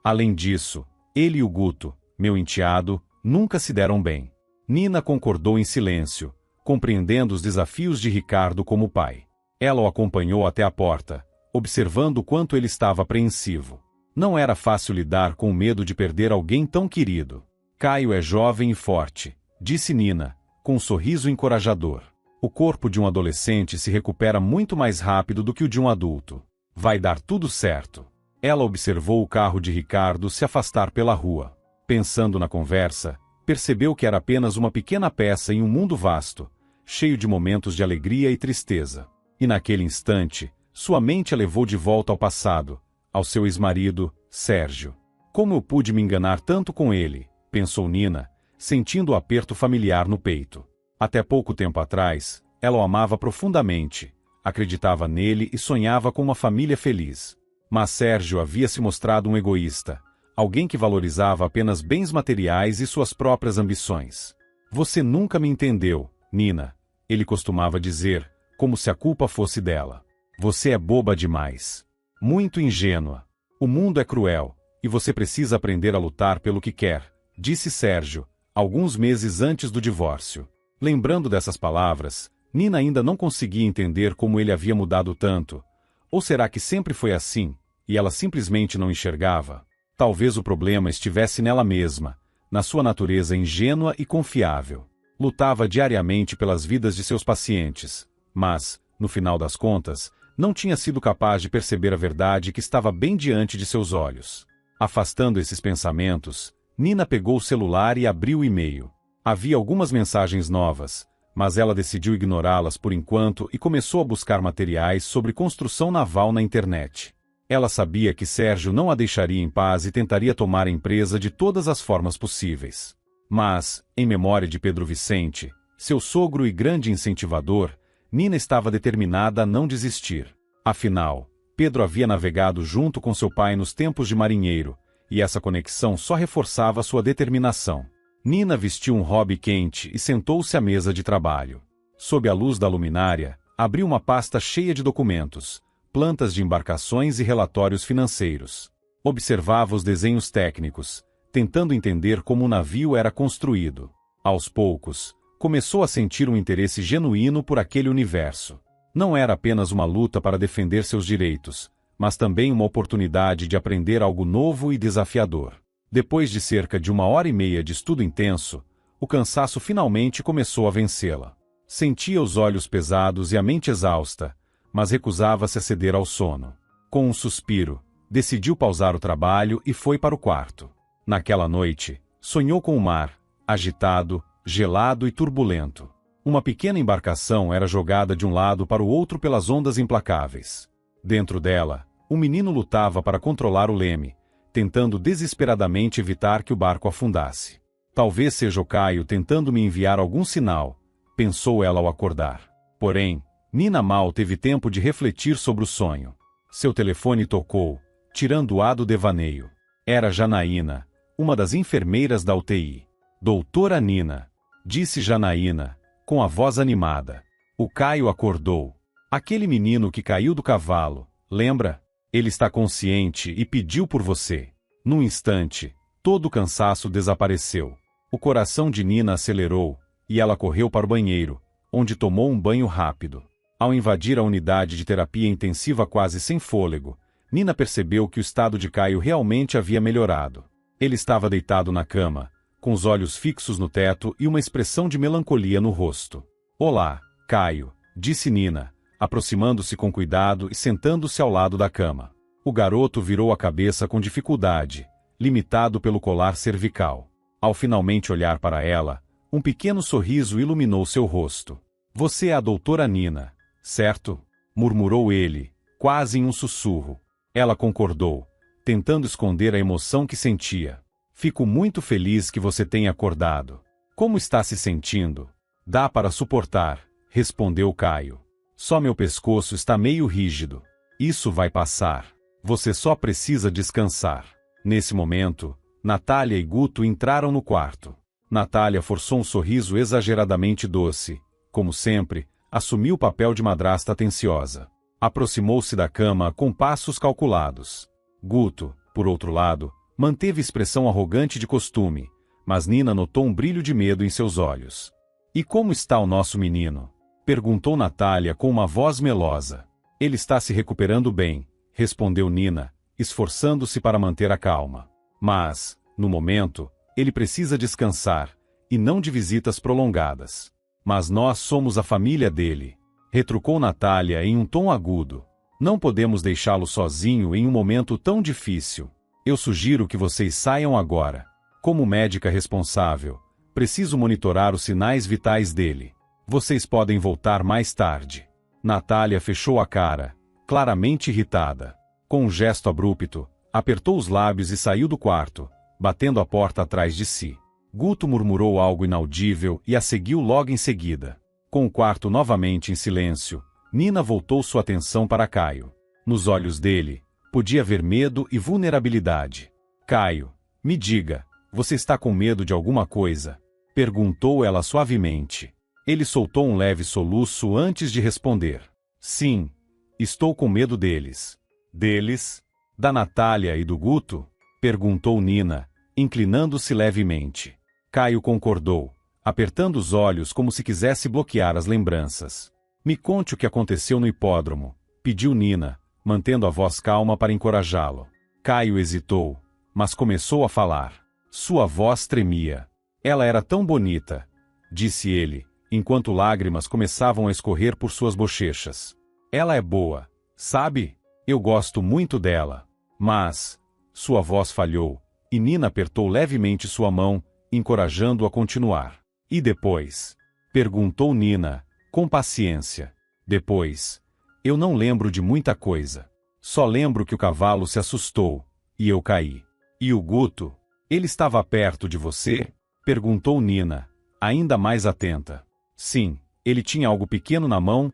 Além disso, ele e o Guto, meu enteado, nunca se deram bem. Nina concordou em silêncio, compreendendo os desafios de Ricardo como pai. Ela o acompanhou até a porta, observando o quanto ele estava apreensivo. Não era fácil lidar com o medo de perder alguém tão querido. Caio é jovem e forte, disse Nina, com um sorriso encorajador. O corpo de um adolescente se recupera muito mais rápido do que o de um adulto. Vai dar tudo certo. Ela observou o carro de Ricardo se afastar pela rua. Pensando na conversa, percebeu que era apenas uma pequena peça em um mundo vasto, cheio de momentos de alegria e tristeza. E naquele instante, sua mente a levou de volta ao passado, ao seu ex-marido, Sérgio. Como eu pude me enganar tanto com ele, pensou Nina, sentindo o aperto familiar no peito. Até pouco tempo atrás, ela o amava profundamente, acreditava nele e sonhava com uma família feliz. Mas Sérgio havia se mostrado um egoísta, alguém que valorizava apenas bens materiais e suas próprias ambições. Você nunca me entendeu, Nina, ele costumava dizer, como se a culpa fosse dela. Você é boba demais. Muito ingênua. O mundo é cruel, e você precisa aprender a lutar pelo que quer, disse Sérgio, alguns meses antes do divórcio. Lembrando dessas palavras, Nina ainda não conseguia entender como ele havia mudado tanto. Ou será que sempre foi assim, e ela simplesmente não enxergava? Talvez o problema estivesse nela mesma, na sua natureza ingênua e confiável. Lutava diariamente pelas vidas de seus pacientes, mas, no final das contas, não tinha sido capaz de perceber a verdade que estava bem diante de seus olhos. Afastando esses pensamentos, Nina pegou o celular e abriu o e-mail. Havia algumas mensagens novas, mas ela decidiu ignorá-las por enquanto e começou a buscar materiais sobre construção naval na internet. Ela sabia que Sérgio não a deixaria em paz e tentaria tomar a empresa de todas as formas possíveis. Mas, em memória de Pedro Vicente, seu sogro e grande incentivador, Nina estava determinada a não desistir. Afinal, Pedro havia navegado junto com seu pai nos tempos de marinheiro, e essa conexão só reforçava sua determinação. Nina vestiu um hobby quente e sentou-se à mesa de trabalho. Sob a luz da luminária, abriu uma pasta cheia de documentos, plantas de embarcações e relatórios financeiros. Observava os desenhos técnicos, tentando entender como o navio era construído. Aos poucos, começou a sentir um interesse genuíno por aquele universo. Não era apenas uma luta para defender seus direitos, mas também uma oportunidade de aprender algo novo e desafiador. Depois de cerca de 1h30 de estudo intenso, o cansaço finalmente começou a vencê-la. Sentia os olhos pesados e a mente exausta, mas recusava-se a ceder ao sono. Com um suspiro, decidiu pausar o trabalho e foi para o quarto. Naquela noite, sonhou com o mar, agitado, gelado e turbulento. Uma pequena embarcação era jogada de um lado para o outro pelas ondas implacáveis. Dentro dela, um menino lutava para controlar o leme, tentando desesperadamente evitar que o barco afundasse. Talvez seja o Caio tentando me enviar algum sinal, pensou ela ao acordar. Porém, Nina mal teve tempo de refletir sobre o sonho. Seu telefone tocou, tirando-a do devaneio. Era Janaína, uma das enfermeiras da UTI. Doutora Nina, disse Janaína, com a voz animada. O Caio acordou. Aquele menino que caiu do cavalo, lembra? Ele está consciente e pediu por você. Num instante, todo o cansaço desapareceu. O coração de Nina acelerou, e ela correu para o banheiro, onde tomou um banho rápido. Ao invadir a unidade de terapia intensiva quase sem fôlego, Nina percebeu que o estado de Caio realmente havia melhorado. Ele estava deitado na cama, com os olhos fixos no teto e uma expressão de melancolia no rosto. Olá, Caio, disse Nina, aproximando-se com cuidado e sentando-se ao lado da cama. O garoto virou a cabeça com dificuldade, limitado pelo colar cervical. Ao finalmente olhar para ela, um pequeno sorriso iluminou seu rosto. Você é a doutora Nina, certo? Murmurou ele, quase em um sussurro. Ela concordou, tentando esconder a emoção que sentia. Fico muito feliz que você tenha acordado. Como está se sentindo? Dá para suportar, respondeu Caio. Só meu pescoço está meio rígido. Isso vai passar. Você só precisa descansar. Nesse momento, Natália e Guto entraram no quarto. Natália forçou um sorriso exageradamente doce. Como sempre, assumiu o papel de madrasta atenciosa. Aproximou-se da cama com passos calculados. Guto, por outro lado, manteve expressão arrogante de costume, mas Nina notou um brilho de medo em seus olhos. E como está o nosso menino? Perguntou Natália com uma voz melosa. Ele está se recuperando bem, respondeu Nina, esforçando-se para manter a calma. Mas, no momento, ele precisa descansar, e não de visitas prolongadas. Mas nós somos a família dele, retrucou Natália em um tom agudo. Não podemos deixá-lo sozinho em um momento tão difícil. Eu sugiro que vocês saiam agora. Como médica responsável, preciso monitorar os sinais vitais dele. Vocês podem voltar mais tarde. Natália fechou a cara, claramente irritada. Com um gesto abrupto, apertou os lábios e saiu do quarto, batendo a porta atrás de si. Guto murmurou algo inaudível e a seguiu logo em seguida. Com o quarto novamente em silêncio, Nina voltou sua atenção para Caio. Nos olhos dele, podia ver medo e vulnerabilidade. Caio, me diga, você está com medo de alguma coisa? Perguntou ela suavemente. Ele soltou um leve soluço antes de responder. Sim, estou com medo deles. Deles? Da Natália e do Guto? Perguntou Nina, inclinando-se levemente. Caio concordou, apertando os olhos como se quisesse bloquear as lembranças. Me conte o que aconteceu no hipódromo, pediu Nina, mantendo a voz calma para encorajá-lo. Caio hesitou, mas começou a falar. Sua voz tremia. Ela era tão bonita, disse ele, enquanto lágrimas começavam a escorrer por suas bochechas. Ela é boa, sabe? Eu gosto muito dela. Mas... Sua voz falhou, e Nina apertou levemente sua mão, encorajando-o a continuar. E depois? Perguntou Nina, com paciência. Depois? Eu não lembro de muita coisa. Só lembro que o cavalo se assustou, e eu caí. E o Guto? Ele estava perto de você? Perguntou Nina, ainda mais atenta. Sim, ele tinha algo pequeno na mão,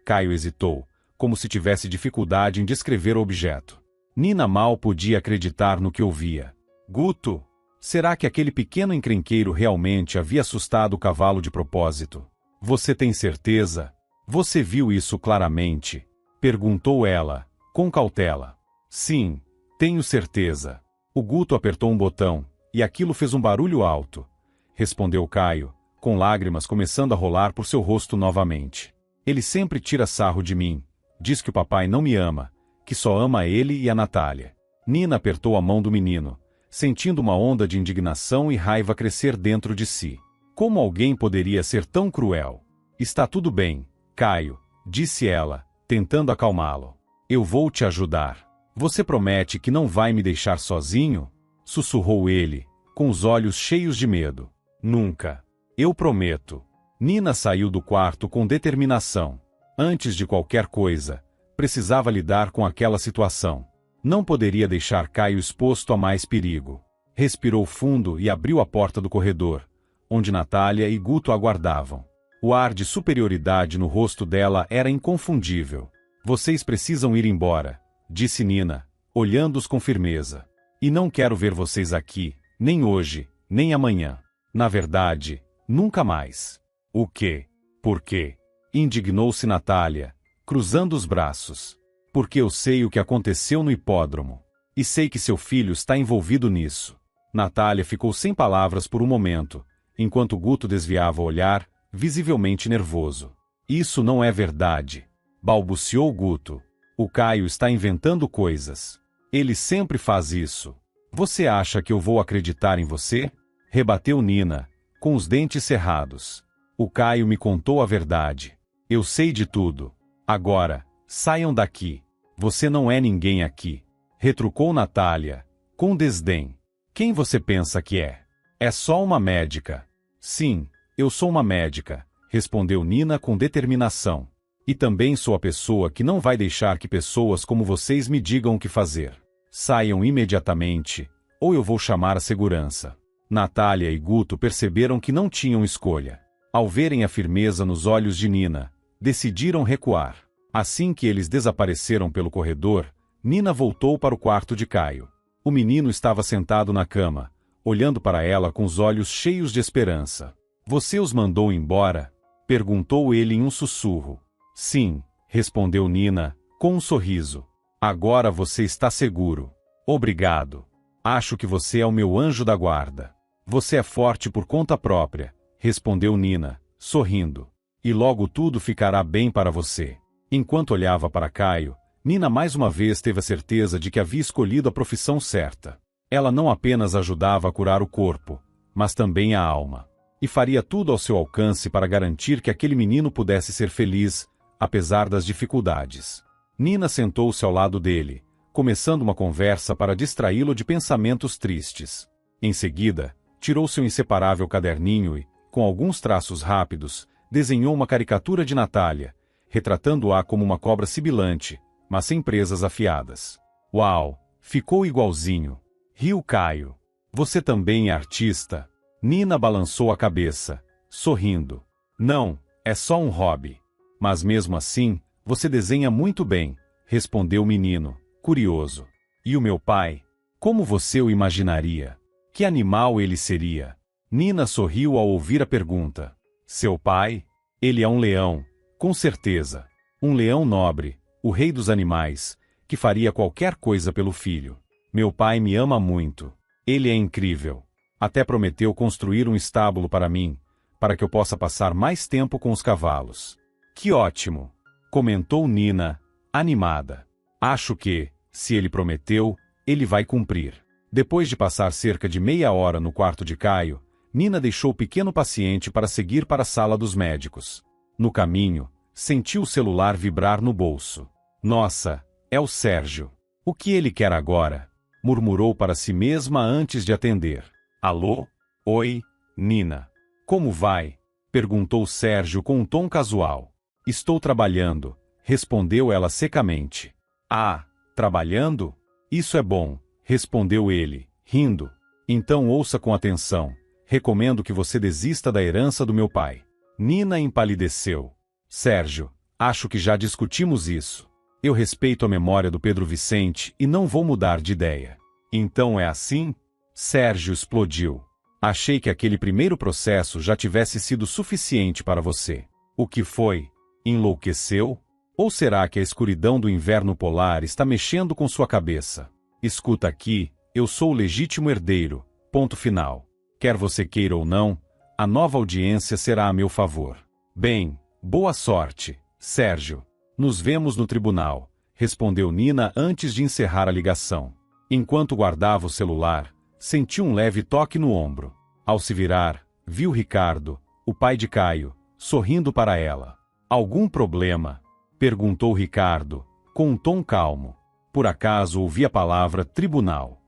Caio hesitou, como se tivesse dificuldade em descrever o objeto. Nina mal podia acreditar no que ouvia. Guto? Será que aquele pequeno encrenqueiro realmente havia assustado o cavalo de propósito? Você tem certeza? Você viu isso claramente? Perguntou ela, com cautela. Sim, tenho certeza. O Guto apertou um botão, e aquilo fez um barulho alto. Respondeu Caio, com lágrimas começando a rolar por seu rosto novamente. Ele sempre tira sarro de mim. Diz que o papai não me ama, que só ama ele e a Natália. Nina apertou a mão do menino, sentindo uma onda de indignação e raiva crescer dentro de si. Como alguém poderia ser tão cruel? Está tudo bem, Caio, disse ela, tentando acalmá-lo. Eu vou te ajudar. Você promete que não vai me deixar sozinho? Sussurrou ele, com os olhos cheios de medo. Nunca. Eu prometo. Nina saiu do quarto com determinação. Antes de qualquer coisa, precisava lidar com aquela situação. Não poderia deixar Caio exposto a mais perigo. Respirou fundo e abriu a porta do corredor, onde Natália e Guto aguardavam. O ar de superioridade no rosto dela era inconfundível. Vocês precisam ir embora, disse Nina, olhando-os com firmeza. E não quero ver vocês aqui, nem hoje, nem amanhã. Na verdade, nunca mais. O quê? Por quê? Indignou-se Natália, cruzando os braços. Porque eu sei o que aconteceu no hipódromo. E sei que seu filho está envolvido nisso. Natália ficou sem palavras por um momento, enquanto Guto desviava o olhar, visivelmente nervoso. Isso não é verdade, balbuciou Guto. O Caio está inventando coisas. Ele sempre faz isso. Você acha que eu vou acreditar em você? Rebateu Nina, com os dentes cerrados. O Caio me contou a verdade. Eu sei de tudo. Agora, saiam daqui. Você não é ninguém aqui. Retrucou Natália, com desdém. Quem você pensa que é? É só uma médica. Sim, eu sou uma médica, respondeu Nina com determinação. E também sou a pessoa que não vai deixar que pessoas como vocês me digam o que fazer. Saiam imediatamente, ou eu vou chamar a segurança. Natália e Guto perceberam que não tinham escolha. Ao verem a firmeza nos olhos de Nina, decidiram recuar. Assim que eles desapareceram pelo corredor, Nina voltou para o quarto de Caio. O menino estava sentado na cama, olhando para ela com os olhos cheios de esperança. Você os mandou embora? Perguntou ele em um sussurro. Sim, respondeu Nina, com um sorriso. Agora você está seguro. Obrigado. Acho que você é o meu anjo da guarda. Você é forte por conta própria, respondeu Nina, sorrindo. E logo tudo ficará bem para você. Enquanto olhava para Caio, Nina mais uma vez teve a certeza de que havia escolhido a profissão certa. Ela não apenas ajudava a curar o corpo, mas também a alma. E faria tudo ao seu alcance para garantir que aquele menino pudesse ser feliz, apesar das dificuldades. Nina sentou-se ao lado dele, começando uma conversa para distraí-lo de pensamentos tristes. Em seguida, tirou seu inseparável caderninho e, com alguns traços rápidos, desenhou uma caricatura de Natália, retratando-a como uma cobra sibilante, mas sem presas afiadas. Uau! Ficou igualzinho! Riu Caio. Você também é artista? Nina balançou a cabeça, sorrindo. Não, é só um hobby. Mas mesmo assim, você desenha muito bem, respondeu o menino, curioso. E o meu pai? Como você o imaginaria? Que animal ele seria? Nina sorriu ao ouvir a pergunta. Seu pai? Ele é um leão, com certeza. Um leão nobre, o rei dos animais, que faria qualquer coisa pelo filho. Meu pai me ama muito. Ele é incrível. Até prometeu construir um estábulo para mim, para que eu possa passar mais tempo com os cavalos. Que ótimo! Comentou Nina, animada. Acho que, se ele prometeu, ele vai cumprir. Depois de passar cerca de meia hora no quarto de Caio, Nina deixou o pequeno paciente para seguir para a sala dos médicos. No caminho, sentiu o celular vibrar no bolso. Nossa, é o Sérgio. O que ele quer agora? Murmurou para si mesma antes de atender. Alô? Oi, Nina. Como vai? Perguntou Sérgio com um tom casual. Estou trabalhando, respondeu ela secamente. Ah, trabalhando? Isso é bom, respondeu ele, rindo. Então ouça com atenção. Recomendo que você desista da herança do meu pai. Nina empalideceu. Sérgio, acho que já discutimos isso. Eu respeito a memória do Pedro Vicente e não vou mudar de ideia. Então é assim? Sérgio explodiu. Achei que aquele primeiro processo já tivesse sido suficiente para você. O que foi? Enlouqueceu? Ou será que a escuridão do inverno polar está mexendo com sua cabeça? Escuta aqui, eu sou o legítimo herdeiro, ponto final. Quer você queira ou não, a nova audiência será a meu favor. Bem, boa sorte, Sérgio. Nos vemos no tribunal, respondeu Nina antes de encerrar a ligação. Enquanto guardava o celular, sentiu um leve toque no ombro. Ao se virar, viu Ricardo, o pai de Caio, sorrindo para ela. Algum problema? Perguntou Ricardo, com um tom calmo. Por acaso ouvi a palavra tribunal.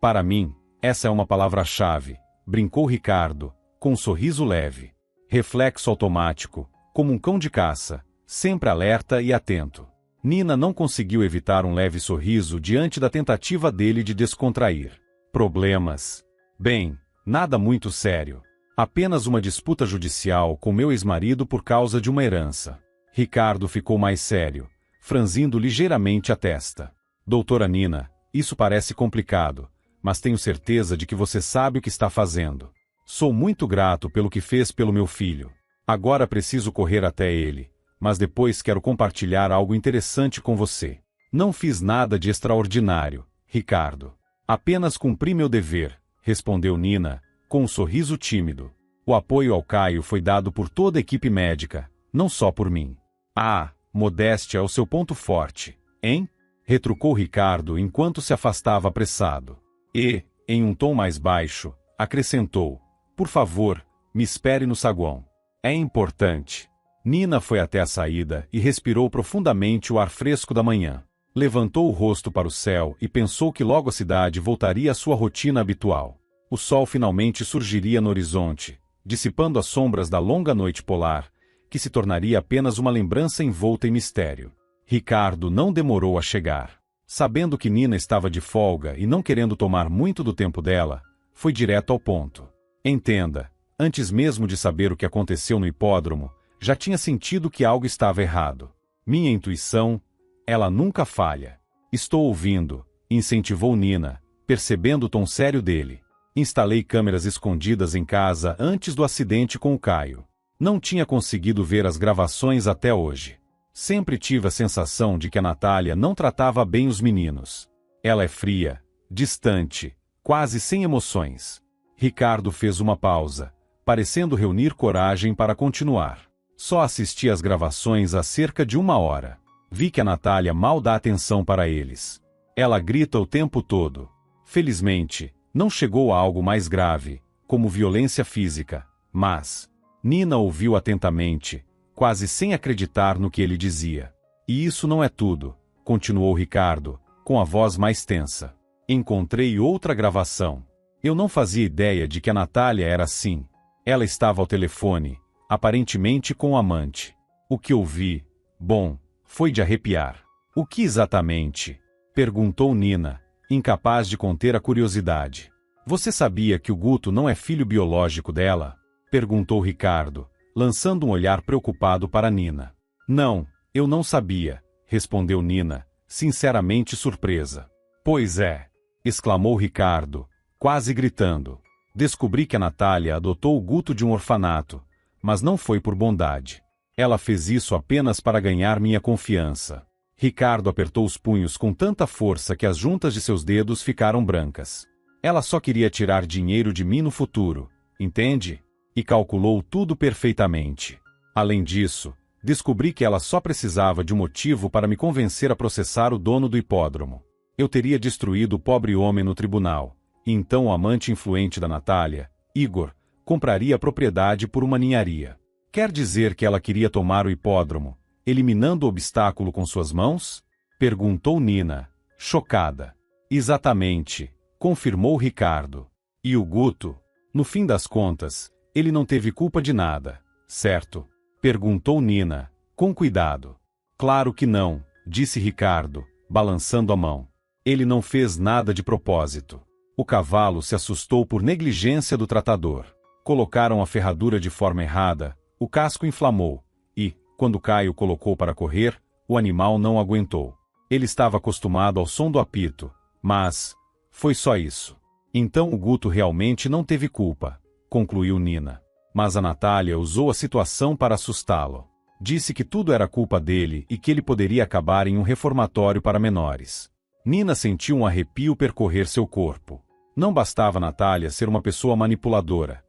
Para mim, essa é uma palavra-chave, brincou Ricardo, com um sorriso leve. Reflexo automático, como um cão de caça, sempre alerta e atento. Nina não conseguiu evitar um leve sorriso diante da tentativa dele de descontrair. Problemas? Bem, nada muito sério. Apenas uma disputa judicial com meu ex-marido por causa de uma herança. Ricardo ficou mais sério, franzindo ligeiramente a testa. Doutora Nina, isso parece complicado, mas tenho certeza de que você sabe o que está fazendo. Sou muito grato pelo que fez pelo meu filho. Agora preciso correr até ele, mas depois quero compartilhar algo interessante com você. Não fiz nada de extraordinário, Ricardo. Apenas cumpri meu dever, respondeu Nina, com um sorriso tímido. O apoio ao Caio foi dado por toda a equipe médica, não só por mim. Ah, modéstia é o seu ponto forte, hein? Retrucou Ricardo enquanto se afastava apressado. E, em um tom mais baixo, acrescentou: por favor, me espere no saguão. É importante. Nina foi até a saída e respirou profundamente o ar fresco da manhã. Levantou o rosto para o céu e pensou que logo a cidade voltaria à sua rotina habitual. O sol finalmente surgiria no horizonte, dissipando as sombras da longa noite polar, que se tornaria apenas uma lembrança envolta em mistério. Ricardo não demorou a chegar. Sabendo que Nina estava de folga e não querendo tomar muito do tempo dela, foi direto ao ponto. Entenda, antes mesmo de saber o que aconteceu no hipódromo, já tinha sentido que algo estava errado. Minha intuição, ela nunca falha. Estou ouvindo, incentivou Nina, percebendo o tom sério dele. Instalei câmeras escondidas em casa antes do acidente com o Caio. Não tinha conseguido ver as gravações até hoje. Sempre tive a sensação de que a Natália não tratava bem os meninos. Ela é fria, distante, quase sem emoções. Ricardo fez uma pausa, parecendo reunir coragem para continuar. Só assisti às gravações há cerca de 1 hora. Vi que a Natália mal dá atenção para eles. Ela grita o tempo todo. Felizmente, não chegou a algo mais grave, como violência física, mas... Nina ouviu atentamente, quase sem acreditar no que ele dizia. E isso não é tudo, continuou Ricardo, com a voz mais tensa. Encontrei outra gravação. Eu não fazia ideia de que a Natália era assim. Ela estava ao telefone, aparentemente com o amante. O que ouvi, bom, foi de arrepiar. O que exatamente? Perguntou Nina, incapaz de conter a curiosidade. Você sabia que o Guto não é filho biológico dela? Perguntou Ricardo, lançando um olhar preocupado para Nina. Não, eu não sabia, respondeu Nina, sinceramente surpresa. Pois é, exclamou Ricardo, quase gritando. Descobri que a Natália adotou o Guto de um orfanato, mas não foi por bondade. Ela fez isso apenas para ganhar minha confiança. Ricardo apertou os punhos com tanta força que as juntas de seus dedos ficaram brancas. Ela só queria tirar dinheiro de mim no futuro, entende? E calculou tudo perfeitamente. Além disso, descobri que ela só precisava de um motivo para me convencer a processar o dono do hipódromo. Eu teria destruído o pobre homem no tribunal, e então o amante influente da Natália, Igor, compraria a propriedade por uma ninharia. Quer dizer que ela queria tomar o hipódromo, eliminando o obstáculo com suas mãos? Perguntou Nina, chocada. Exatamente, confirmou Ricardo. E o Guto? No fim das contas, ele não teve culpa de nada, certo? Perguntou Nina, com cuidado. Claro que não, disse Ricardo, balançando a mão. Ele não fez nada de propósito. O cavalo se assustou por negligência do tratador. Colocaram a ferradura de forma errada, o casco inflamou, e, quando Caio colocou para correr, o animal não aguentou. Ele estava acostumado ao som do apito, mas... foi só isso. Então o Guto realmente não teve culpa, concluiu Nina. Mas a Natália usou a situação para assustá-lo. Disse que tudo era culpa dele e que ele poderia acabar em um reformatório para menores. Nina sentiu um arrepio percorrer seu corpo. Não bastava Natália ser uma pessoa manipuladora.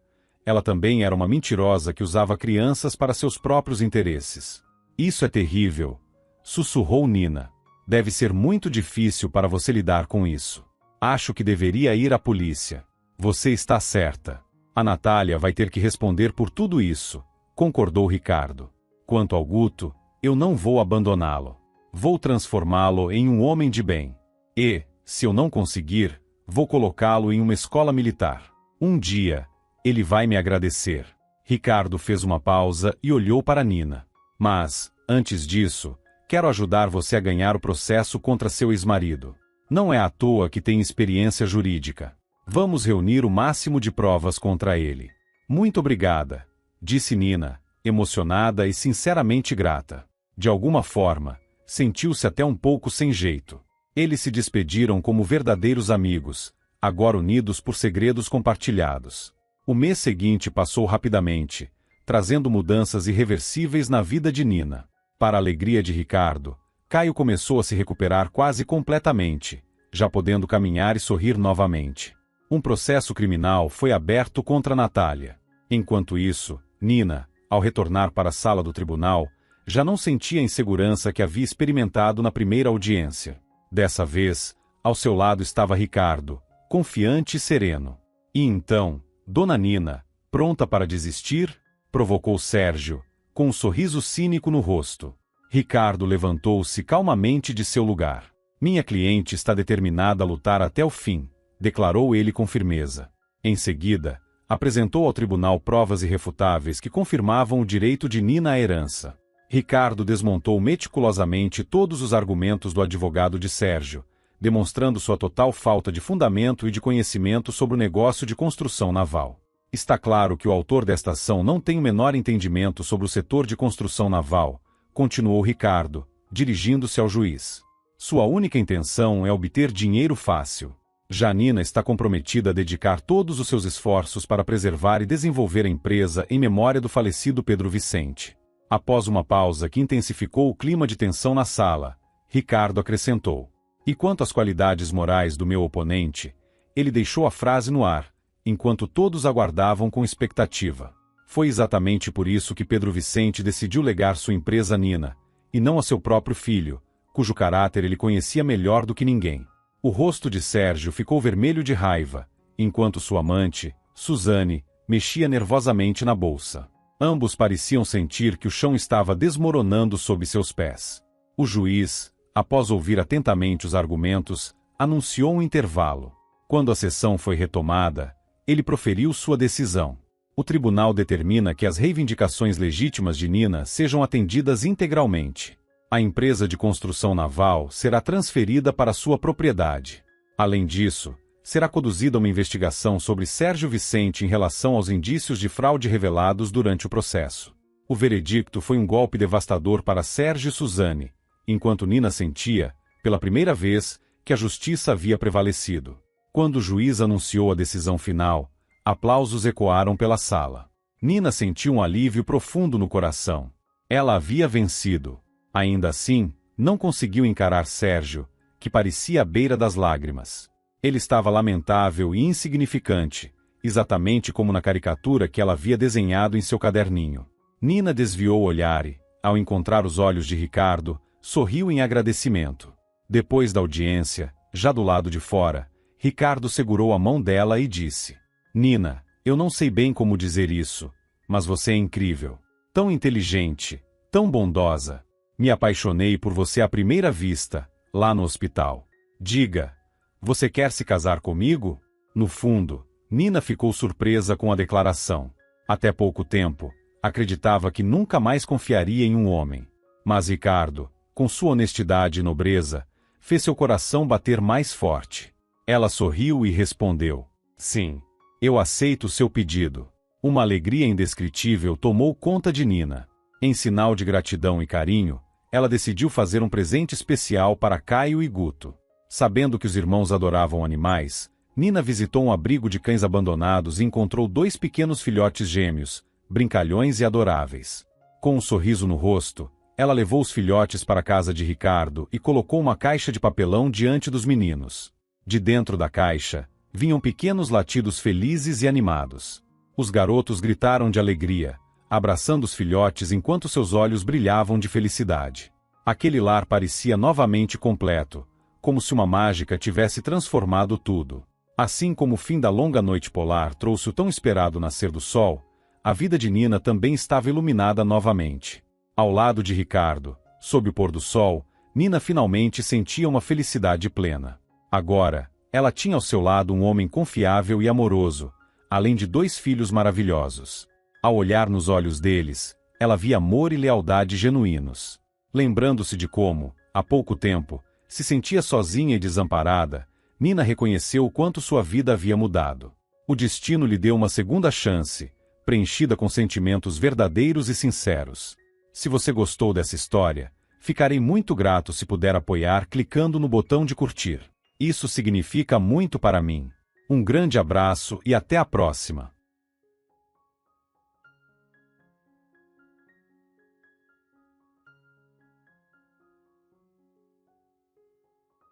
Ela também era uma mentirosa que usava crianças para seus próprios interesses. Isso é terrível, sussurrou Nina. Deve ser muito difícil para você lidar com isso. Acho que deveria ir à polícia. Você está certa. A Natália vai ter que responder por tudo isso, concordou Ricardo. Quanto ao Guto, eu não vou abandoná-lo. Vou transformá-lo em um homem de bem. E, se eu não conseguir, vou colocá-lo em uma escola militar. Um dia, ele vai me agradecer. Ricardo fez uma pausa e olhou para Nina. Mas, antes disso, quero ajudar você a ganhar o processo contra seu ex-marido. Não é à toa que tem experiência jurídica. Vamos reunir o máximo de provas contra ele. Muito obrigada, disse Nina, emocionada e sinceramente grata. De alguma forma, sentiu-se até um pouco sem jeito. Eles se despediram como verdadeiros amigos, agora unidos por segredos compartilhados. O mês seguinte passou rapidamente, trazendo mudanças irreversíveis na vida de Nina. Para a alegria de Ricardo, Caio começou a se recuperar quase completamente, já podendo caminhar e sorrir novamente. Um processo criminal foi aberto contra Natália. Enquanto isso, Nina, ao retornar para a sala do tribunal, já não sentia a insegurança que havia experimentado na primeira audiência. Dessa vez, ao seu lado estava Ricardo, confiante e sereno. E então, Dona Nina, pronta para desistir? Provocou Sérgio, com um sorriso cínico no rosto. Ricardo levantou-se calmamente de seu lugar. Minha cliente está determinada a lutar até o fim, declarou ele com firmeza. Em seguida, apresentou ao tribunal provas irrefutáveis que confirmavam o direito de Nina à herança. Ricardo desmontou meticulosamente todos os argumentos do advogado de Sérgio, demonstrando sua total falta de fundamento e de conhecimento sobre o negócio de construção naval. Está claro que o autor desta ação não tem o menor entendimento sobre o setor de construção naval, continuou Ricardo, dirigindo-se ao juiz. Sua única intenção é obter dinheiro fácil. Já Nina está comprometida a dedicar todos os seus esforços para preservar e desenvolver a empresa em memória do falecido Pedro Vicente. Após uma pausa que intensificou o clima de tensão na sala, Ricardo acrescentou: e quanto às qualidades morais do meu oponente, ele deixou a frase no ar, enquanto todos aguardavam com expectativa. Foi exatamente por isso que Pedro Vicente decidiu legar sua empresa a Nina, e não a seu próprio filho, cujo caráter ele conhecia melhor do que ninguém. O rosto de Sérgio ficou vermelho de raiva, enquanto sua amante, Suzane, mexia nervosamente na bolsa. Ambos pareciam sentir que o chão estava desmoronando sob seus pés. O juiz, após ouvir atentamente os argumentos, anunciou um intervalo. Quando a sessão foi retomada, ele proferiu sua decisão. O tribunal determina que as reivindicações legítimas de Nina sejam atendidas integralmente. A empresa de construção naval será transferida para sua propriedade. Além disso, será conduzida uma investigação sobre Sérgio Vicente em relação aos indícios de fraude revelados durante o processo. O veredicto foi um golpe devastador para Sérgio e Suzane, enquanto Nina sentia, pela primeira vez, que a justiça havia prevalecido. Quando o juiz anunciou a decisão final, aplausos ecoaram pela sala. Nina sentiu um alívio profundo no coração. Ela havia vencido. Ainda assim, não conseguiu encarar Sérgio, que parecia à beira das lágrimas. Ele estava lamentável e insignificante, exatamente como na caricatura que ela havia desenhado em seu caderninho. Nina desviou o olhar e, ao encontrar os olhos de Ricardo, sorriu em agradecimento. Depois da audiência, já do lado de fora, Ricardo segurou a mão dela e disse: Nina, eu não sei bem como dizer isso, mas você é incrível. Tão inteligente, tão bondosa. Me apaixonei por você à primeira vista, lá no hospital. Diga, você quer se casar comigo? No fundo, Nina ficou surpresa com a declaração. Até pouco tempo, acreditava que nunca mais confiaria em um homem. Mas Ricardo, com sua honestidade e nobreza, fez seu coração bater mais forte. Ela sorriu e respondeu: sim, eu aceito seu pedido. Uma alegria indescritível tomou conta de Nina. Em sinal de gratidão e carinho, ela decidiu fazer um presente especial para Caio e Guto. Sabendo que os irmãos adoravam animais, Nina visitou um abrigo de cães abandonados e encontrou 2 pequenos filhotes gêmeos, brincalhões e adoráveis. Com um sorriso no rosto, ela levou os filhotes para a casa de Ricardo e colocou uma caixa de papelão diante dos meninos. De dentro da caixa, vinham pequenos latidos felizes e animados. Os garotos gritaram de alegria, abraçando os filhotes enquanto seus olhos brilhavam de felicidade. Aquele lar parecia novamente completo, como se uma mágica tivesse transformado tudo. Assim como o fim da longa noite polar trouxe o tão esperado nascer do sol, a vida de Nina também estava iluminada novamente. Ao lado de Ricardo, sob o pôr do sol, Nina finalmente sentia uma felicidade plena. Agora, ela tinha ao seu lado um homem confiável e amoroso, além de 2 filhos maravilhosos. Ao olhar nos olhos deles, ela via amor e lealdade genuínos. Lembrando-se de como, há pouco tempo, se sentia sozinha e desamparada, Nina reconheceu o quanto sua vida havia mudado. O destino lhe deu uma segunda chance, preenchida com sentimentos verdadeiros e sinceros. Se você gostou dessa história, ficarei muito grato se puder apoiar clicando no botão de curtir. Isso significa muito para mim. Um grande abraço e até a próxima!